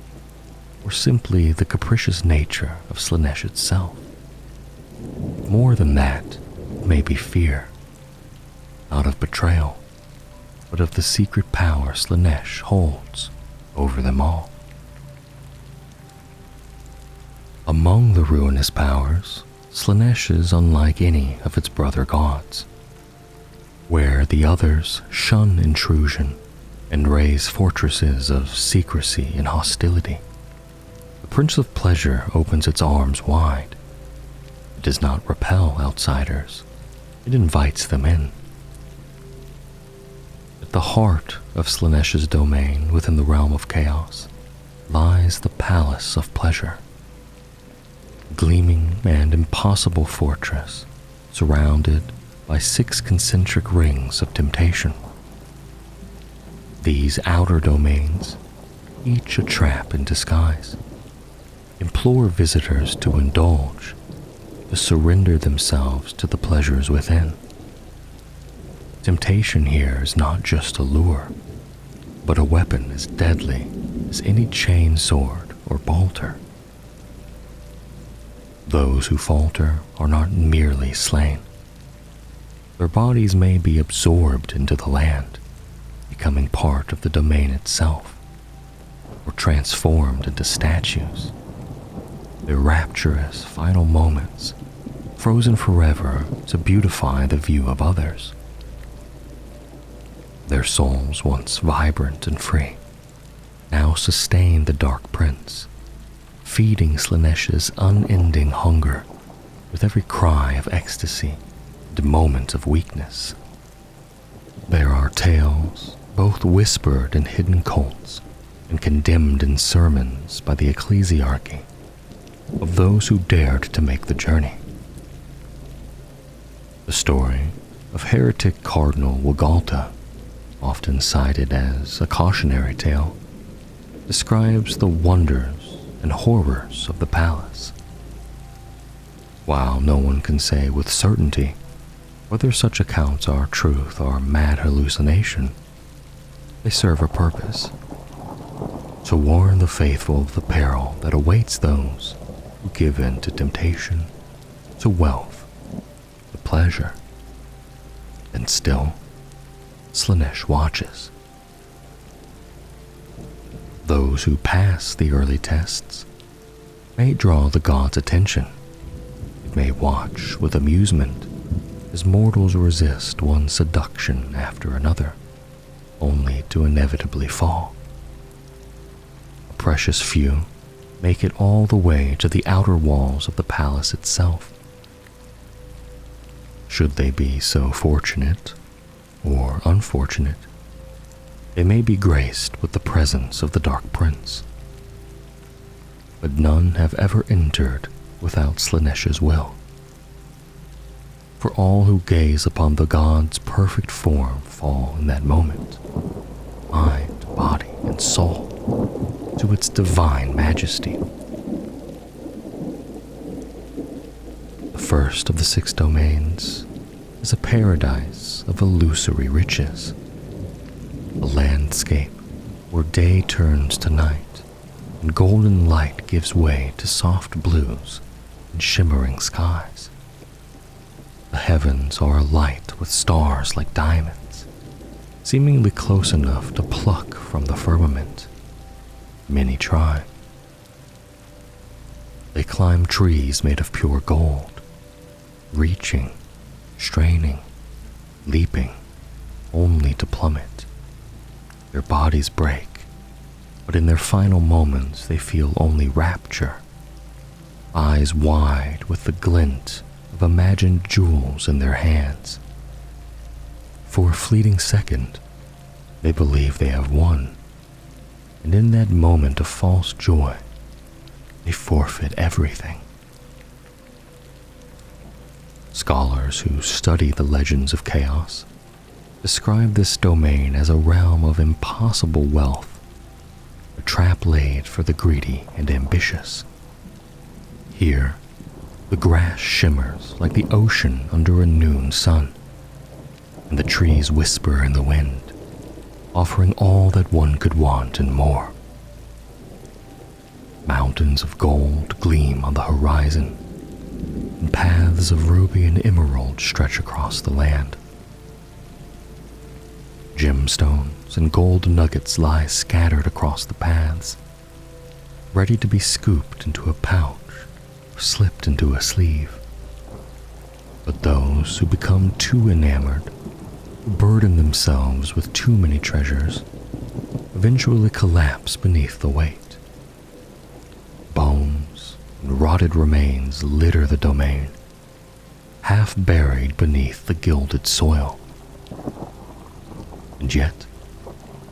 or simply the capricious nature of Slaanesh itself. More than that, it may be fear, not of betrayal, but of the secret power Slaanesh holds over them all. Among the ruinous powers, Slaanesh is unlike any of its brother gods. Where the others shun intrusion and raise fortresses of secrecy and hostility, the Prince of Pleasure opens its arms wide. It does not repel outsiders, it invites them in. At the heart of Slaanesh's domain within the realm of chaos lies the Palace of Pleasure, a gleaming and impossible fortress surrounded by 6 concentric rings of temptation. These outer domains, each a trap in disguise, implore visitors to indulge, to surrender themselves to the pleasures within. Temptation here is not just a lure, but a weapon as deadly as any chain sword or bolter. Those who falter are not merely slain. Their bodies may be absorbed into the land, becoming part of the domain itself, or transformed into statues. Their rapturous final moments, frozen forever to beautify the view of others. Their souls, once vibrant and free, now sustain the Dark Prince, feeding Slaanesh's unending hunger with every cry of ecstasy and moment of weakness. There are tales, both whispered in hidden cults and condemned in sermons by the ecclesiarchy, of those who dared to make the journey. The story of heretic Cardinal Wagalta, often cited as a cautionary tale, describes the wonders and horrors of the palace. While no one can say with certainty whether such accounts are truth or mad hallucination, they serve a purpose: to warn the faithful of the peril that awaits those who give in to temptation, to wealth, to pleasure. And still, Slaanesh watches. Those who pass the early tests may draw the god's attention. It may watch with amusement as mortals resist one seduction after another, only to inevitably fall. A precious few make it all the way to the outer walls of the palace itself. Should they be so fortunate or unfortunate, they may be graced with the presence of the Dark Prince. But none have ever entered without Slaanesh's will. For all who gaze upon the god's perfect form fall in that moment, mind, body, and soul, to its divine majesty. The first of the 6 domains is a paradise of illusory riches, a landscape where day turns to night and golden light gives way to soft blues and shimmering skies. The heavens are alight with stars like diamonds, seemingly close enough to pluck from the firmament. Many try. They climb trees made of pure gold, reaching, straining, leaping, only to plummet. Their bodies break, but in their final moments they feel only rapture, eyes wide with the glint of imagined jewels in their hands. For a fleeting second, they believe they have won, and in that moment of false joy, they forfeit everything. Scholars who study the legends of chaos describe this domain as a realm of impossible wealth, a trap laid for the greedy and ambitious. Here, the grass shimmers like the ocean under a noon sun, and the trees whisper in the wind, offering all that one could want and more. Mountains of gold gleam on the horizon, and paths of ruby and emerald stretch across the land. Gemstones and gold nuggets lie scattered across the paths, ready to be scooped into a pouch or slipped into a sleeve. But those who become too enamored, who burden themselves with too many treasures, eventually collapse beneath the weight. Bones and rotted remains litter the domain, half buried beneath the gilded soil. And yet,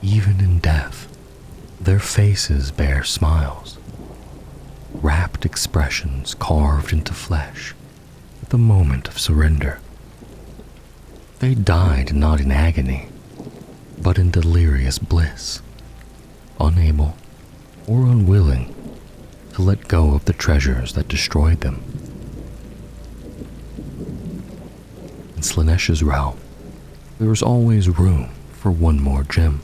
even in death, their faces bear smiles, rapt expressions carved into flesh at the moment of surrender. They died not in agony, but in delirious bliss, unable or unwilling to let go of the treasures that destroyed them. In Slaanesh's realm, there is always room for one more gem,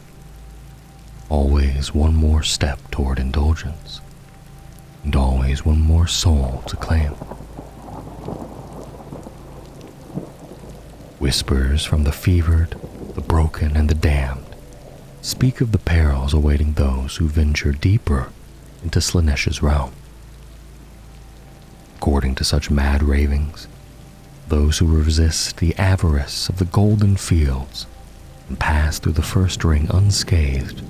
always one more step toward indulgence, and always one more soul to claim. Whispers from the fevered, the broken, and the damned speak of the perils awaiting those who venture deeper into Slaanesh's realm. According to such mad ravings, those who resist the avarice of the golden fields and pass through the first ring unscathed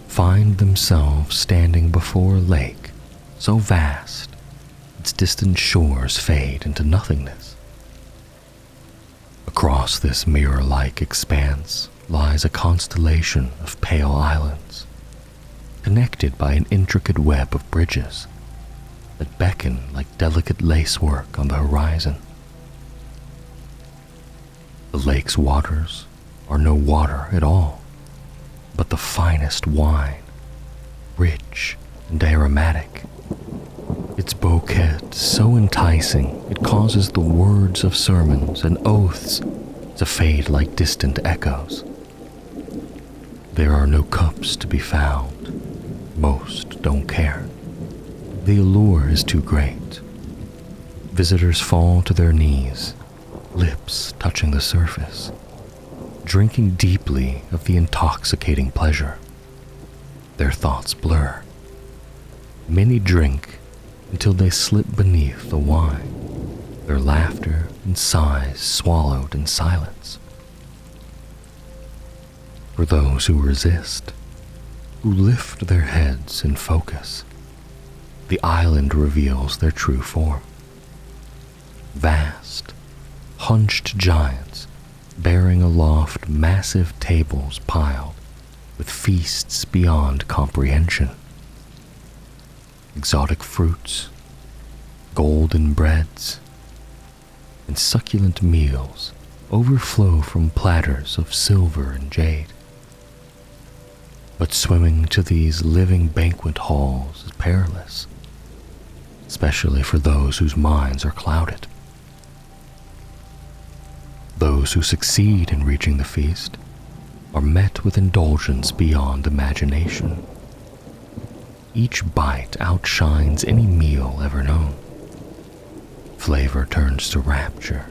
find themselves standing before a lake so vast, its distant shores fade into nothingness. Across this mirror-like expanse lies a constellation of pale islands, connected by an intricate web of bridges that beckon like delicate lacework on the horizon. The lake's waters are no water at all, but the finest wine, rich and aromatic. Its bouquet so enticing it causes the words of sermons and oaths to fade like distant echoes. There are no cups to be found. Most don't care. The allure is too great. Visitors fall to their knees, lips touching the surface, drinking deeply of the intoxicating pleasure. Their thoughts blur. Many drink until they slip beneath the wine, their laughter and sighs swallowed in silence. For those who resist, who lift their heads in focus, the island reveals their true form. Vast, hunched giants bearing aloft massive tables piled with feasts beyond comprehension. Exotic fruits, golden breads, and succulent meals overflow from platters of silver and jade. But swimming to these living banquet halls is perilous, especially for those whose minds are clouded. Those who succeed in reaching the feast are met with indulgence beyond imagination. Each bite outshines any meal ever known. Flavor turns to rapture.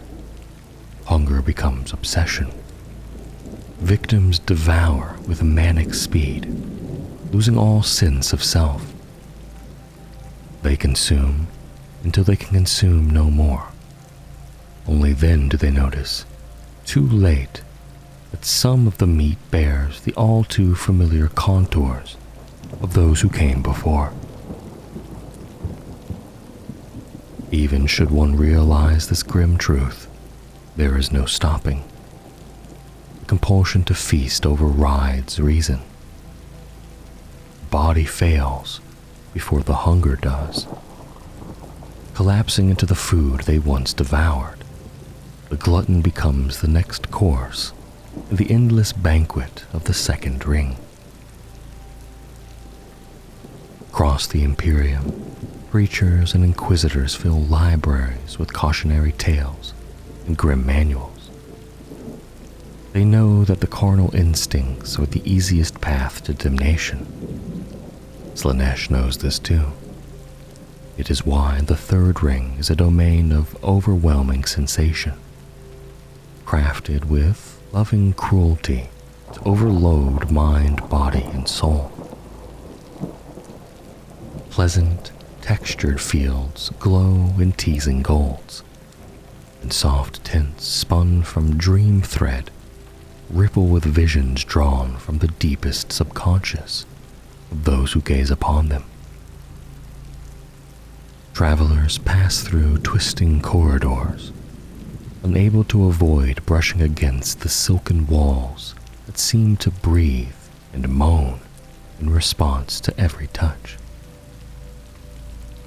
Hunger becomes obsession. Victims devour with manic speed, losing all sense of self. They consume until they can consume no more. Only then do they notice, too late, that some of the meat bears the all too familiar contours of those who came before. Even should one realize this grim truth, there is no stopping. The compulsion to feast overrides reason. Body fails before the hunger does. Collapsing into the food they once devoured, the glutton becomes the next course in the endless banquet of the second ring. Across the Imperium, preachers and inquisitors fill libraries with cautionary tales and grim manuals. They know that the carnal instincts are the easiest path to damnation. Slaanesh knows this too. It is why the third ring is a domain of overwhelming sensation, crafted with loving cruelty to overload mind, body, and soul. Pleasant, textured fields glow in teasing golds, and soft tints spun from dream thread ripple with visions drawn from the deepest subconscious of those who gaze upon them. Travelers pass through twisting corridors, unable to avoid brushing against the silken walls that seem to breathe and moan in response to every touch.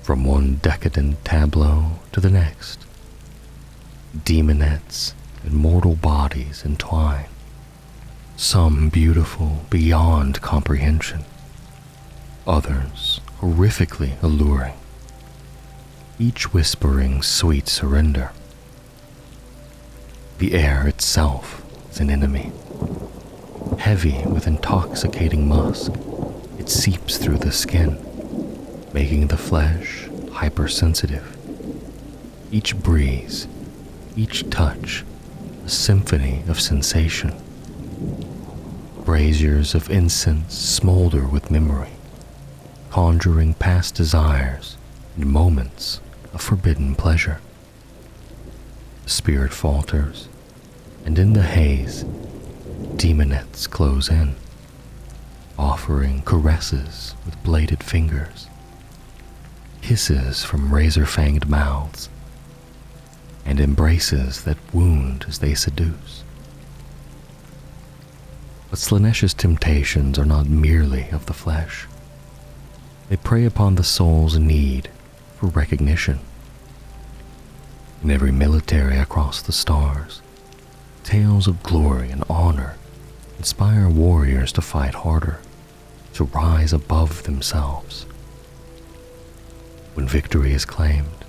From one decadent tableau to the next, demonettes and mortal bodies entwine, some beautiful beyond comprehension, others horrifically alluring, each whispering sweet surrender. The air itself is an enemy. Heavy with intoxicating musk, it seeps through the skin, making the flesh hypersensitive. Each breeze, each touch, a symphony of sensation. Braziers of incense smolder with memory, conjuring past desires and moments of forbidden pleasure. The spirit falters, and in the haze, demonettes close in, offering caresses with bladed fingers. hisses from razor-fanged mouths, and embraces that wound as they seduce. But Slaanesh's temptations are not merely of the flesh. They prey upon the soul's need for recognition. In every military across the stars, tales of glory and honor inspire warriors to fight harder, to rise above themselves. When victory is claimed,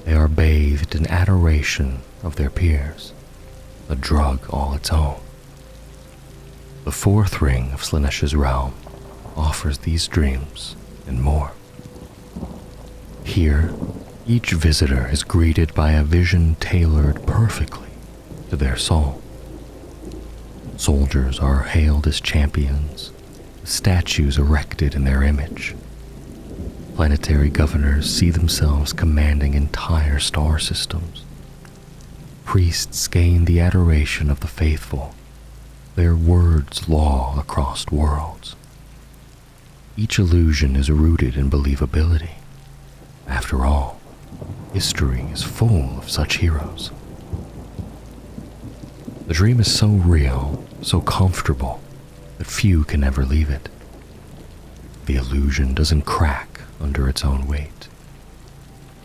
they are bathed in adoration of their peers, a drug all its own. The fourth ring of Slaanesh's realm offers these dreams and more. Here, each visitor is greeted by a vision tailored perfectly to their soul. Soldiers are hailed as champions, with statues erected in their image. Planetary governors see themselves commanding entire star systems. Priests gain the adoration of the faithful, their words law across worlds. Each illusion is rooted in believability. After all, history is full of such heroes. The dream is so real, so comfortable, that few can ever leave it. The illusion doesn't crack under its own weight.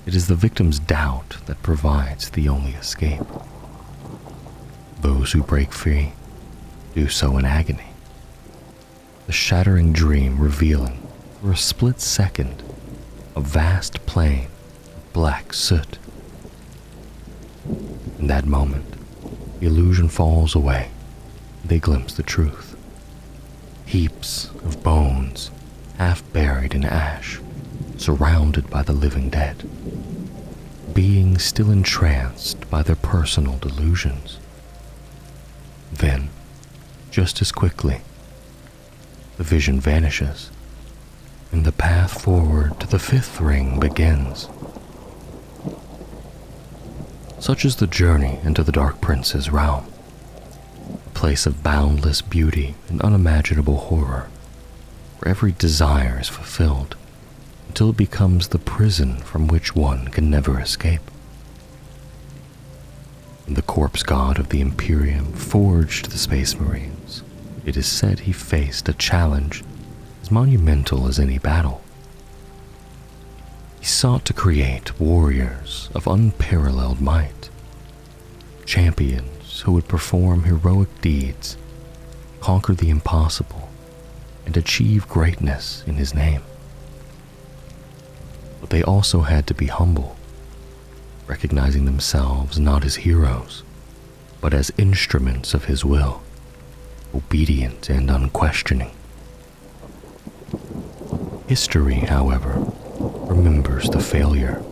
It is the victim's doubt that provides the only escape. Those who break free do so in agony, the shattering dream revealing for a split second a vast plain of black soot. In that moment, the illusion falls away, and they glimpse the truth. Heaps of bones, half buried in ash, surrounded by the living dead, beings still entranced by their personal delusions. Then, just as quickly, the vision vanishes, and the path forward to the fifth ring begins. Such is the journey into the Dark Prince's realm, a place of boundless beauty and unimaginable horror, where every desire is fulfilled until it becomes the prison from which one can never escape. When the corpse god of the Imperium forged the Space Marines, it is said he faced a challenge as monumental as any battle. He sought to create warriors of unparalleled might, champions who would perform heroic deeds, conquer the impossible, and achieve greatness in his name. But they also had to be humble, recognizing themselves not as heroes, but as instruments of his will, obedient and unquestioning. History, however, remembers the failure.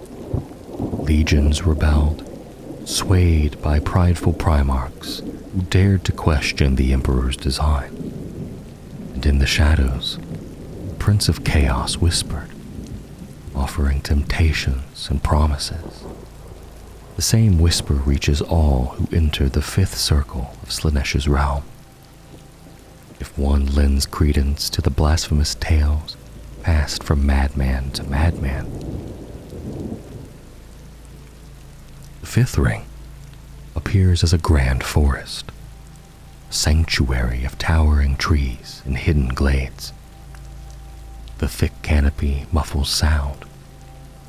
Legions rebelled, swayed by prideful primarchs who dared to question the Emperor's design. And in the shadows, the Prince of Chaos whispered, offering temptations and promises. The same whisper reaches all who enter the fifth circle of Slaanesh's realm. If one lends credence to the blasphemous tales passed from madman to madman. The fifth ring appears as a grand forest, a sanctuary of towering trees and hidden glades. The thick canopy muffles sound,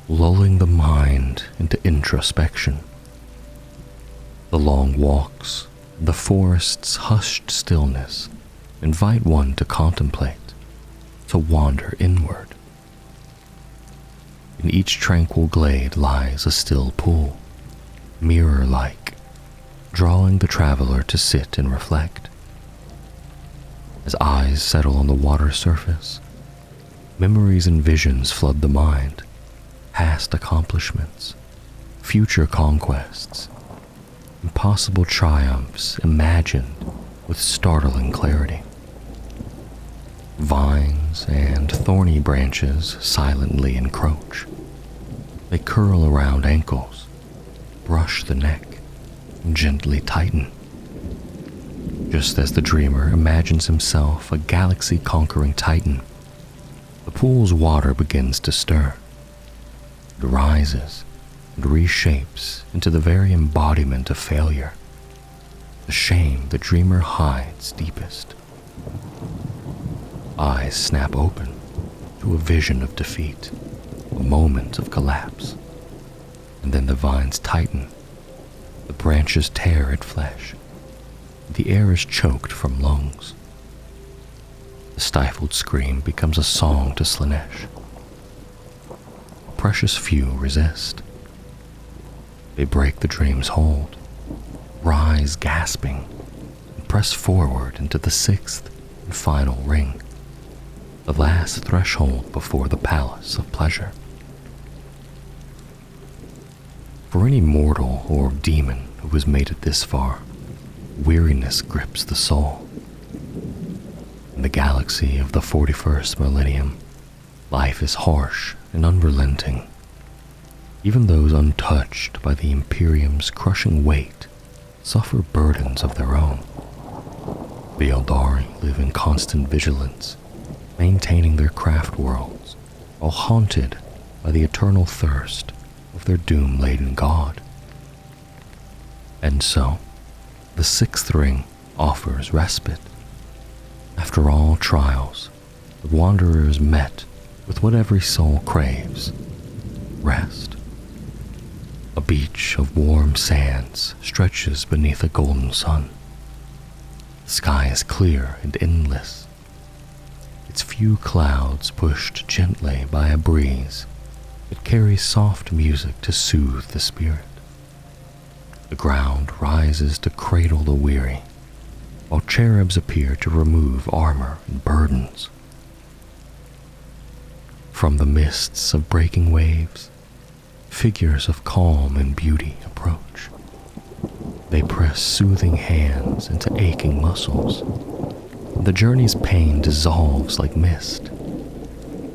lulling the mind into introspection. The long walks, the forest's hushed stillness invite one to contemplate, to wander inward. In each tranquil glade lies a still pool, mirror-like, drawing the traveler to sit and reflect. As eyes settle on the water surface, memories and visions flood the mind, past accomplishments, future conquests, impossible triumphs imagined with startling clarity. Vines and thorny branches silently encroach. They curl around ankles, brush the neck, and gently tighten. Just as the dreamer imagines himself a galaxy-conquering titan, the pool's water begins to stir. It rises and reshapes into the very embodiment of failure, the shame the dreamer hides deepest. Eyes snap open to a vision of defeat, a moment of collapse, and then the vines tighten, the branches tear at flesh, the air is choked from lungs. The stifled scream becomes a song to Slaanesh. Precious few resist. They break the dream's hold, rise gasping, and press forward into the sixth and final ring, the last threshold before the palace of pleasure. For any mortal or demon who has made it this far, weariness grips the soul. In the galaxy of the 41st millennium, life is harsh and unrelenting. Even those untouched by the Imperium's crushing weight suffer burdens of their own. The Eldar live in constant vigilance, maintaining their craft worlds, while haunted by the eternal thirst of their doom-laden god. And so, the sixth ring offers respite. After all trials, the wanderer is met with what every soul craves: rest. A beach of warm sands stretches beneath a golden sun. The sky is clear and endless, its few clouds pushed gently by a breeze that carries soft music to soothe the spirit. The ground rises to cradle the weary, while cherubs appear to remove armor and burdens. From the mists of breaking waves, figures of calm and beauty approach. They press soothing hands into aching muscles. The journey's pain dissolves like mist.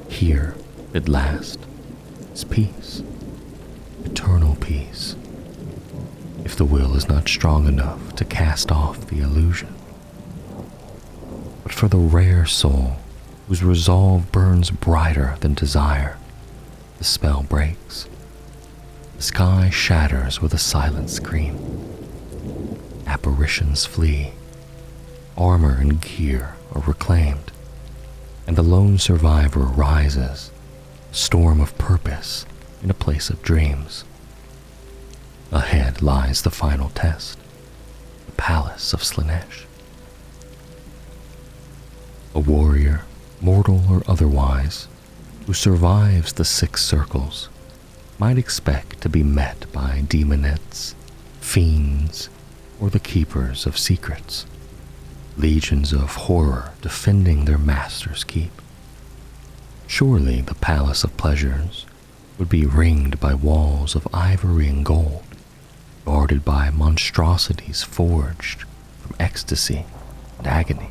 Here, at last, is peace, eternal peace, if the will is not strong enough to cast off the illusion. But for the rare soul whose resolve burns brighter than desire, the spell breaks. The sky shatters with a silent scream. Apparitions flee. Armor and gear are reclaimed, and the lone survivor rises, a storm of purpose in a place of dreams. Ahead lies the final test, the palace of Slaanesh. A warrior, mortal or otherwise, who survives the 6 circles might expect to be met by demonettes, fiends, or the keepers of secrets, legions of horror defending their master's keep. Surely the palace of pleasures would be ringed by walls of ivory and gold, guarded by monstrosities forged from ecstasy and agony.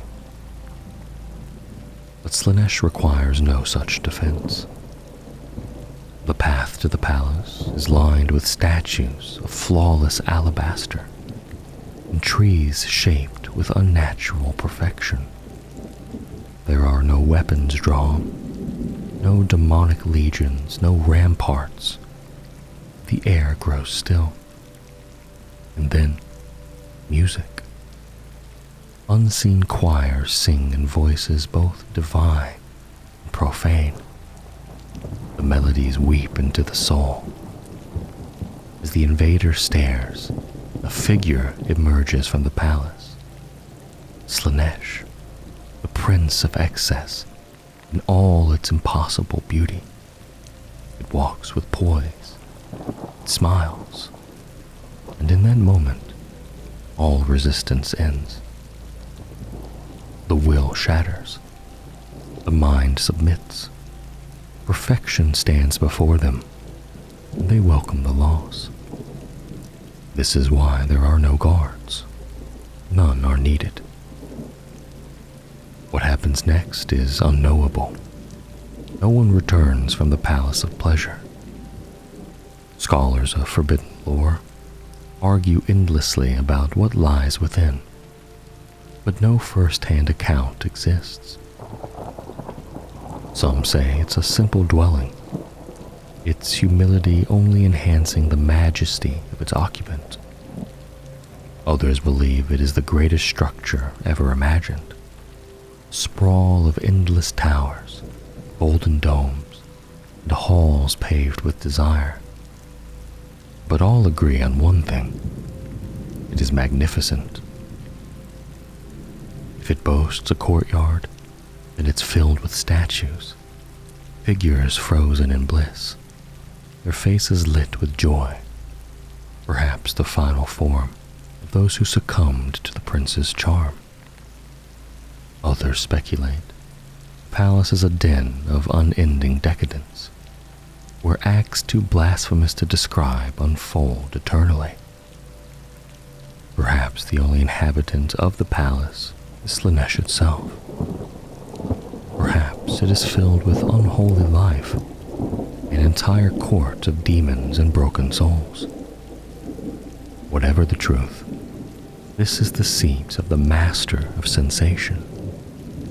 But Slaanesh requires no such defense. The path to the palace is lined with statues of flawless alabaster and trees shaped with unnatural perfection. There are no weapons drawn, no demonic legions, no ramparts. The air grows still. And then, music. Unseen choirs sing in voices both divine and profane. The melodies weep into the soul. As the invader stares, a figure emerges from the palace. Slaanesh, the Prince of Excess, in all its impossible beauty. It walks with poise, it smiles, and in that moment, all resistance ends. The will shatters, the mind submits. Perfection stands before them, and they welcome the loss. This is why there are no guards. None are needed. What happens next is unknowable. No one returns from the Palace of Pleasure. Scholars of forbidden lore argue endlessly about what lies within, but no first-hand account exists. Some say it's a simple dwelling, its humility only enhancing the majesty of its occupant. Others believe it is the greatest structure ever imagined, a sprawl of endless towers, golden domes, and halls paved with desire. But all agree on one thing: it is magnificent. If it boasts a courtyard, then it's filled with statues, figures frozen in bliss, their faces lit with joy, perhaps the final form of those who succumbed to the prince's charm. Others speculate the palace is a den of unending decadence, where acts too blasphemous to describe unfold eternally. Perhaps the only inhabitant of the palace is Slaanesh itself. Perhaps it is filled with unholy life, an entire court of demons and broken souls. Whatever the truth, this is the seat of the master of sensation,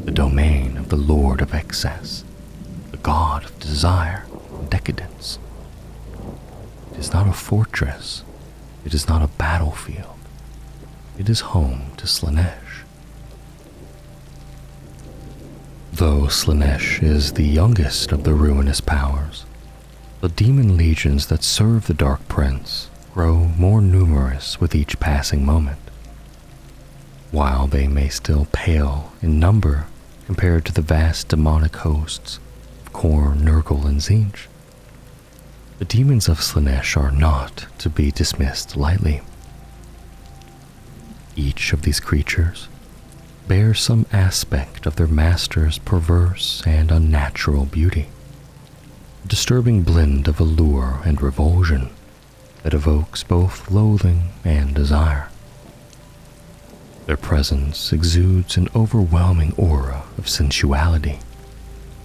the domain of the Lord of Excess, the god of desire and decadence. It is not a fortress, it is not a battlefield, it is home to Slaanesh. Though Slaanesh is the youngest of the ruinous powers, the demon legions that serve the Dark Prince grow more numerous with each passing moment. While they may still pale in number compared to the vast demonic hosts of Khorne, Nurgle, and Tzeentch, the demons of Slaanesh are not to be dismissed lightly. Each of these creatures bears some aspect of their master's perverse and unnatural beauty, a disturbing blend of allure and revulsion that evokes both loathing and desire. Their presence exudes an overwhelming aura of sensuality,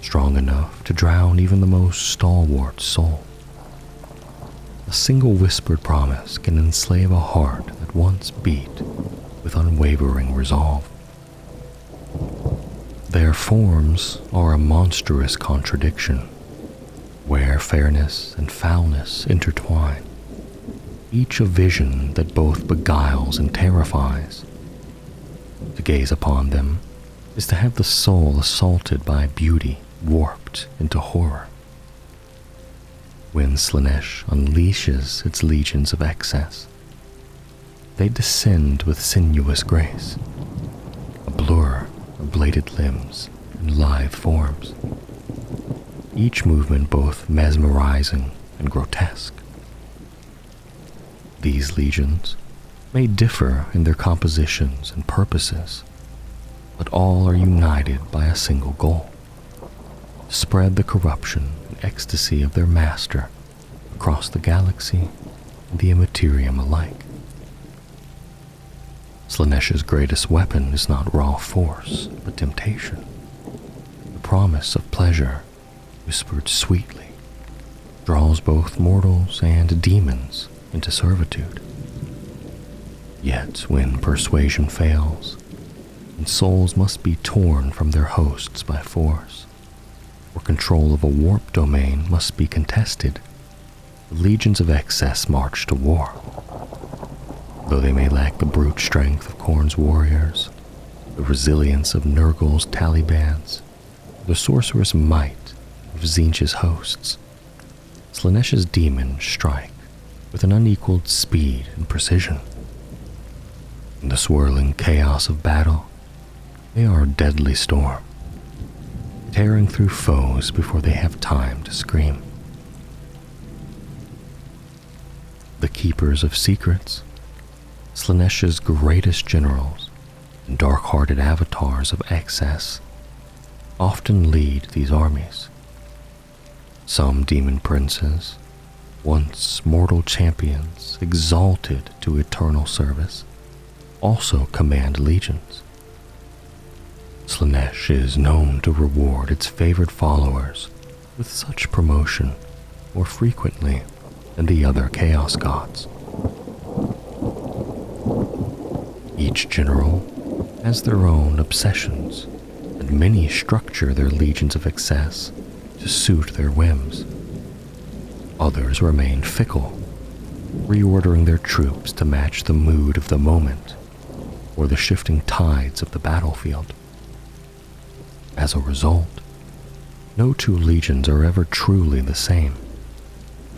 strong enough to drown even the most stalwart soul. A single whispered promise can enslave a heart that once beat with unwavering resolve. Their forms are a monstrous contradiction, where fairness and foulness intertwine, each a vision that both beguiles and terrifies. To gaze upon them is to have the soul assaulted by beauty warped into horror. When Slaanesh unleashes its legions of excess, they descend with sinuous grace, a blur of bladed limbs and lithe forms, each movement both mesmerizing and grotesque. These legions may differ in their compositions and purposes, but all are united by a single goal: to spread the corruption and ecstasy of their master across the galaxy and the immaterium alike. Slaanesh's greatest weapon is not raw force, but temptation. The promise of pleasure, whispered sweetly, draws both mortals and demons into servitude. Yet when persuasion fails, and souls must be torn from their hosts by force, or control of a warp domain must be contested, the legions of excess march to war. Though they may lack the brute strength of Khorne's warriors, the resilience of Nurgle's Talibans, the sorcerous might of Tzeentch's hosts, Slaanesh's demons strike with an unequaled speed and precision. In the swirling chaos of battle, they are a deadly storm, tearing through foes before they have time to scream. The keepers of secrets, Slaanesh's greatest generals and dark-hearted avatars of excess, often lead these armies. Some demon princes, once mortal champions exalted to eternal service, also command legions. Slaanesh is known to reward its favored followers with such promotion more frequently than the other Chaos Gods. Each general has their own obsessions, and many structure their legions of excess to suit their whims. Others remain fickle, reordering their troops to match the mood of the moment or the shifting tides of the battlefield. As a result, no two legions are ever truly the same,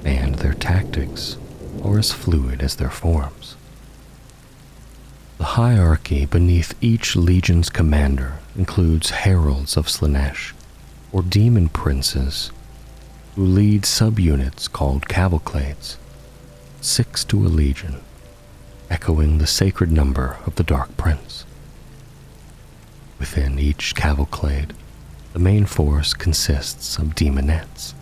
and their tactics are as fluid as their forms. The hierarchy beneath each legion's commander includes heralds of Slaanesh, or demon princes, who lead subunits called cavalcades, 6 to a legion, echoing the sacred number of the Dark Prince. Within each cavalcade, the main force consists of demonettes,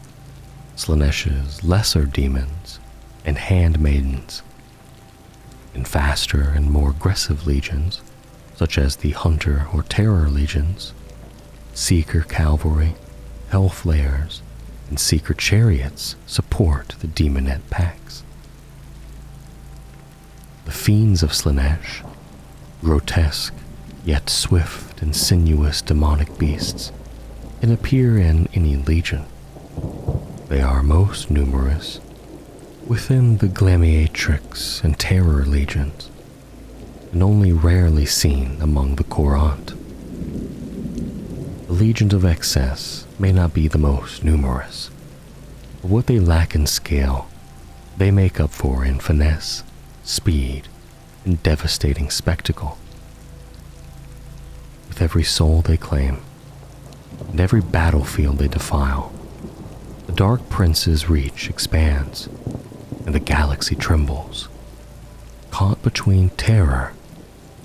Slaanesh's lesser demons, and handmaidens. In faster and more aggressive legions, such as the Hunter or Terror legions, Seeker cavalry, Hellflayers, and Seeker chariots support the demonette packs. The fiends of Slaanesh, grotesque yet swift and sinuous demonic beasts, can appear in any legion. They are most numerous within the Glamiatrix and Terror legions, and only rarely seen among the Courant. The legions of Excess may not be the most numerous, but what they lack in scale, they make up for in finesse, speed, and devastating spectacle. With every soul they claim, and every battlefield they defile, the Dark Prince's reach expands, and the galaxy trembles, caught between terror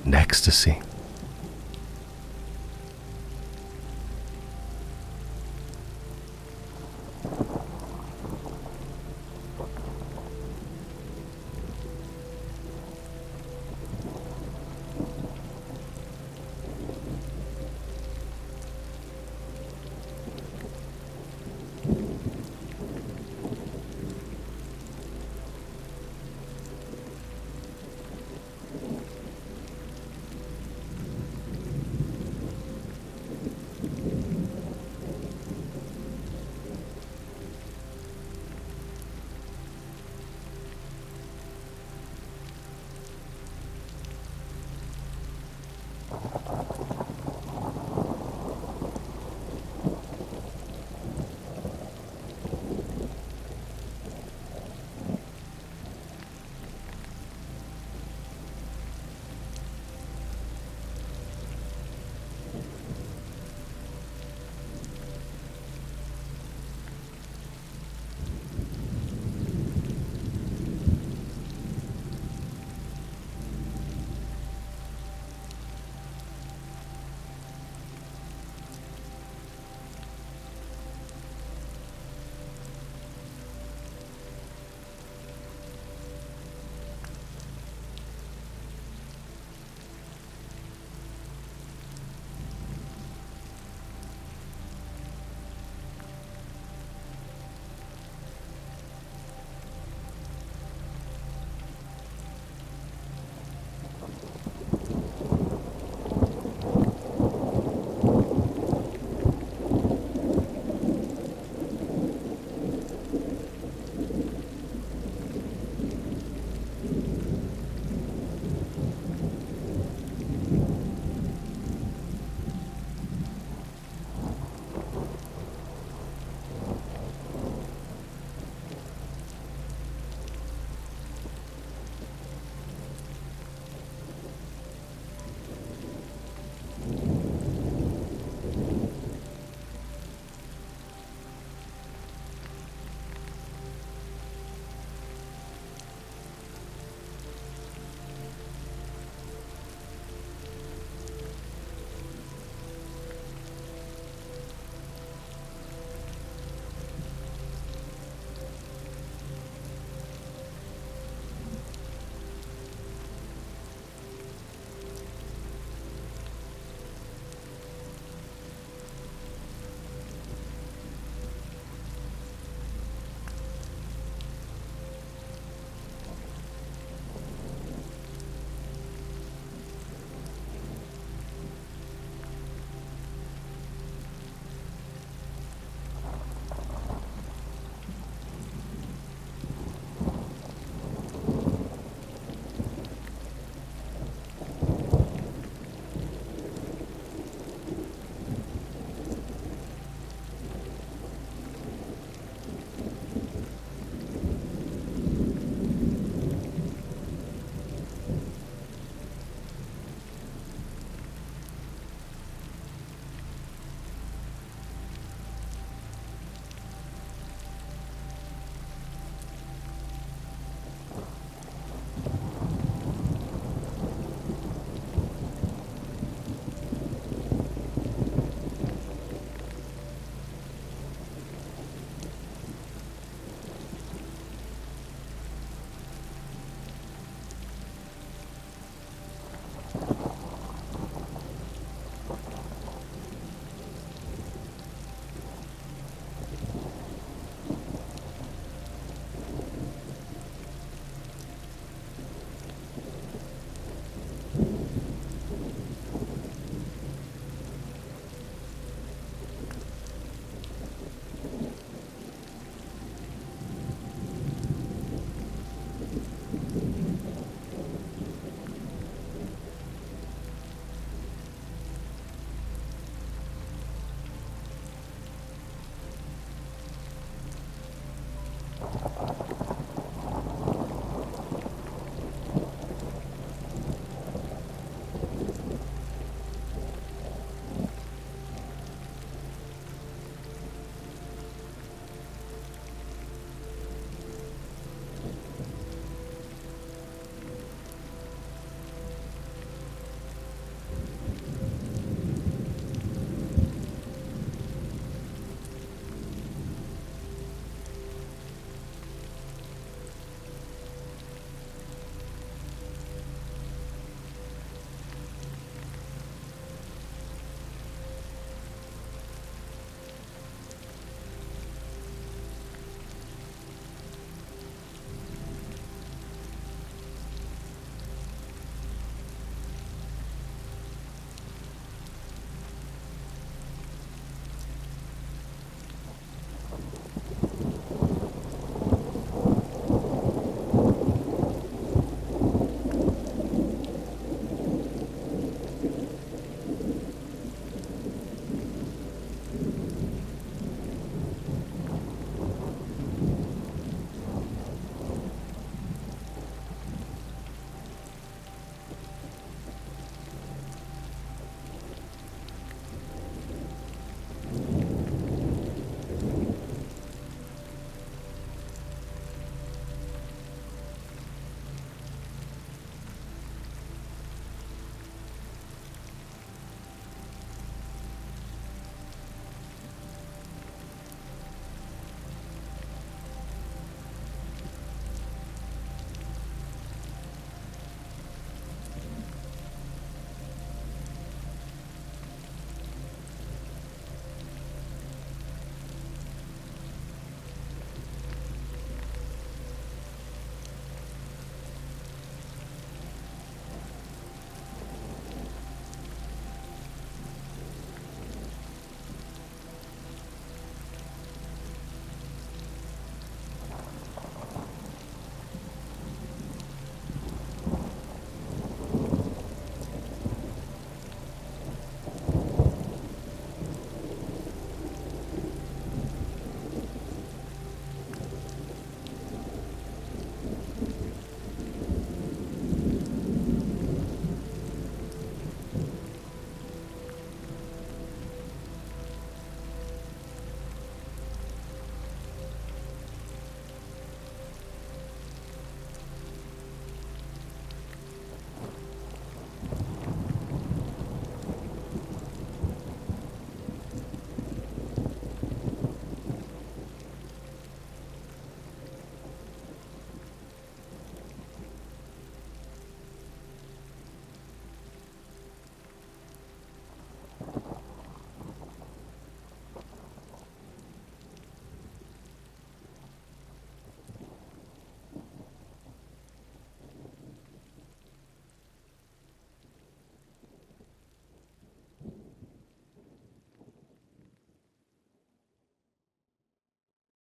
and ecstasy.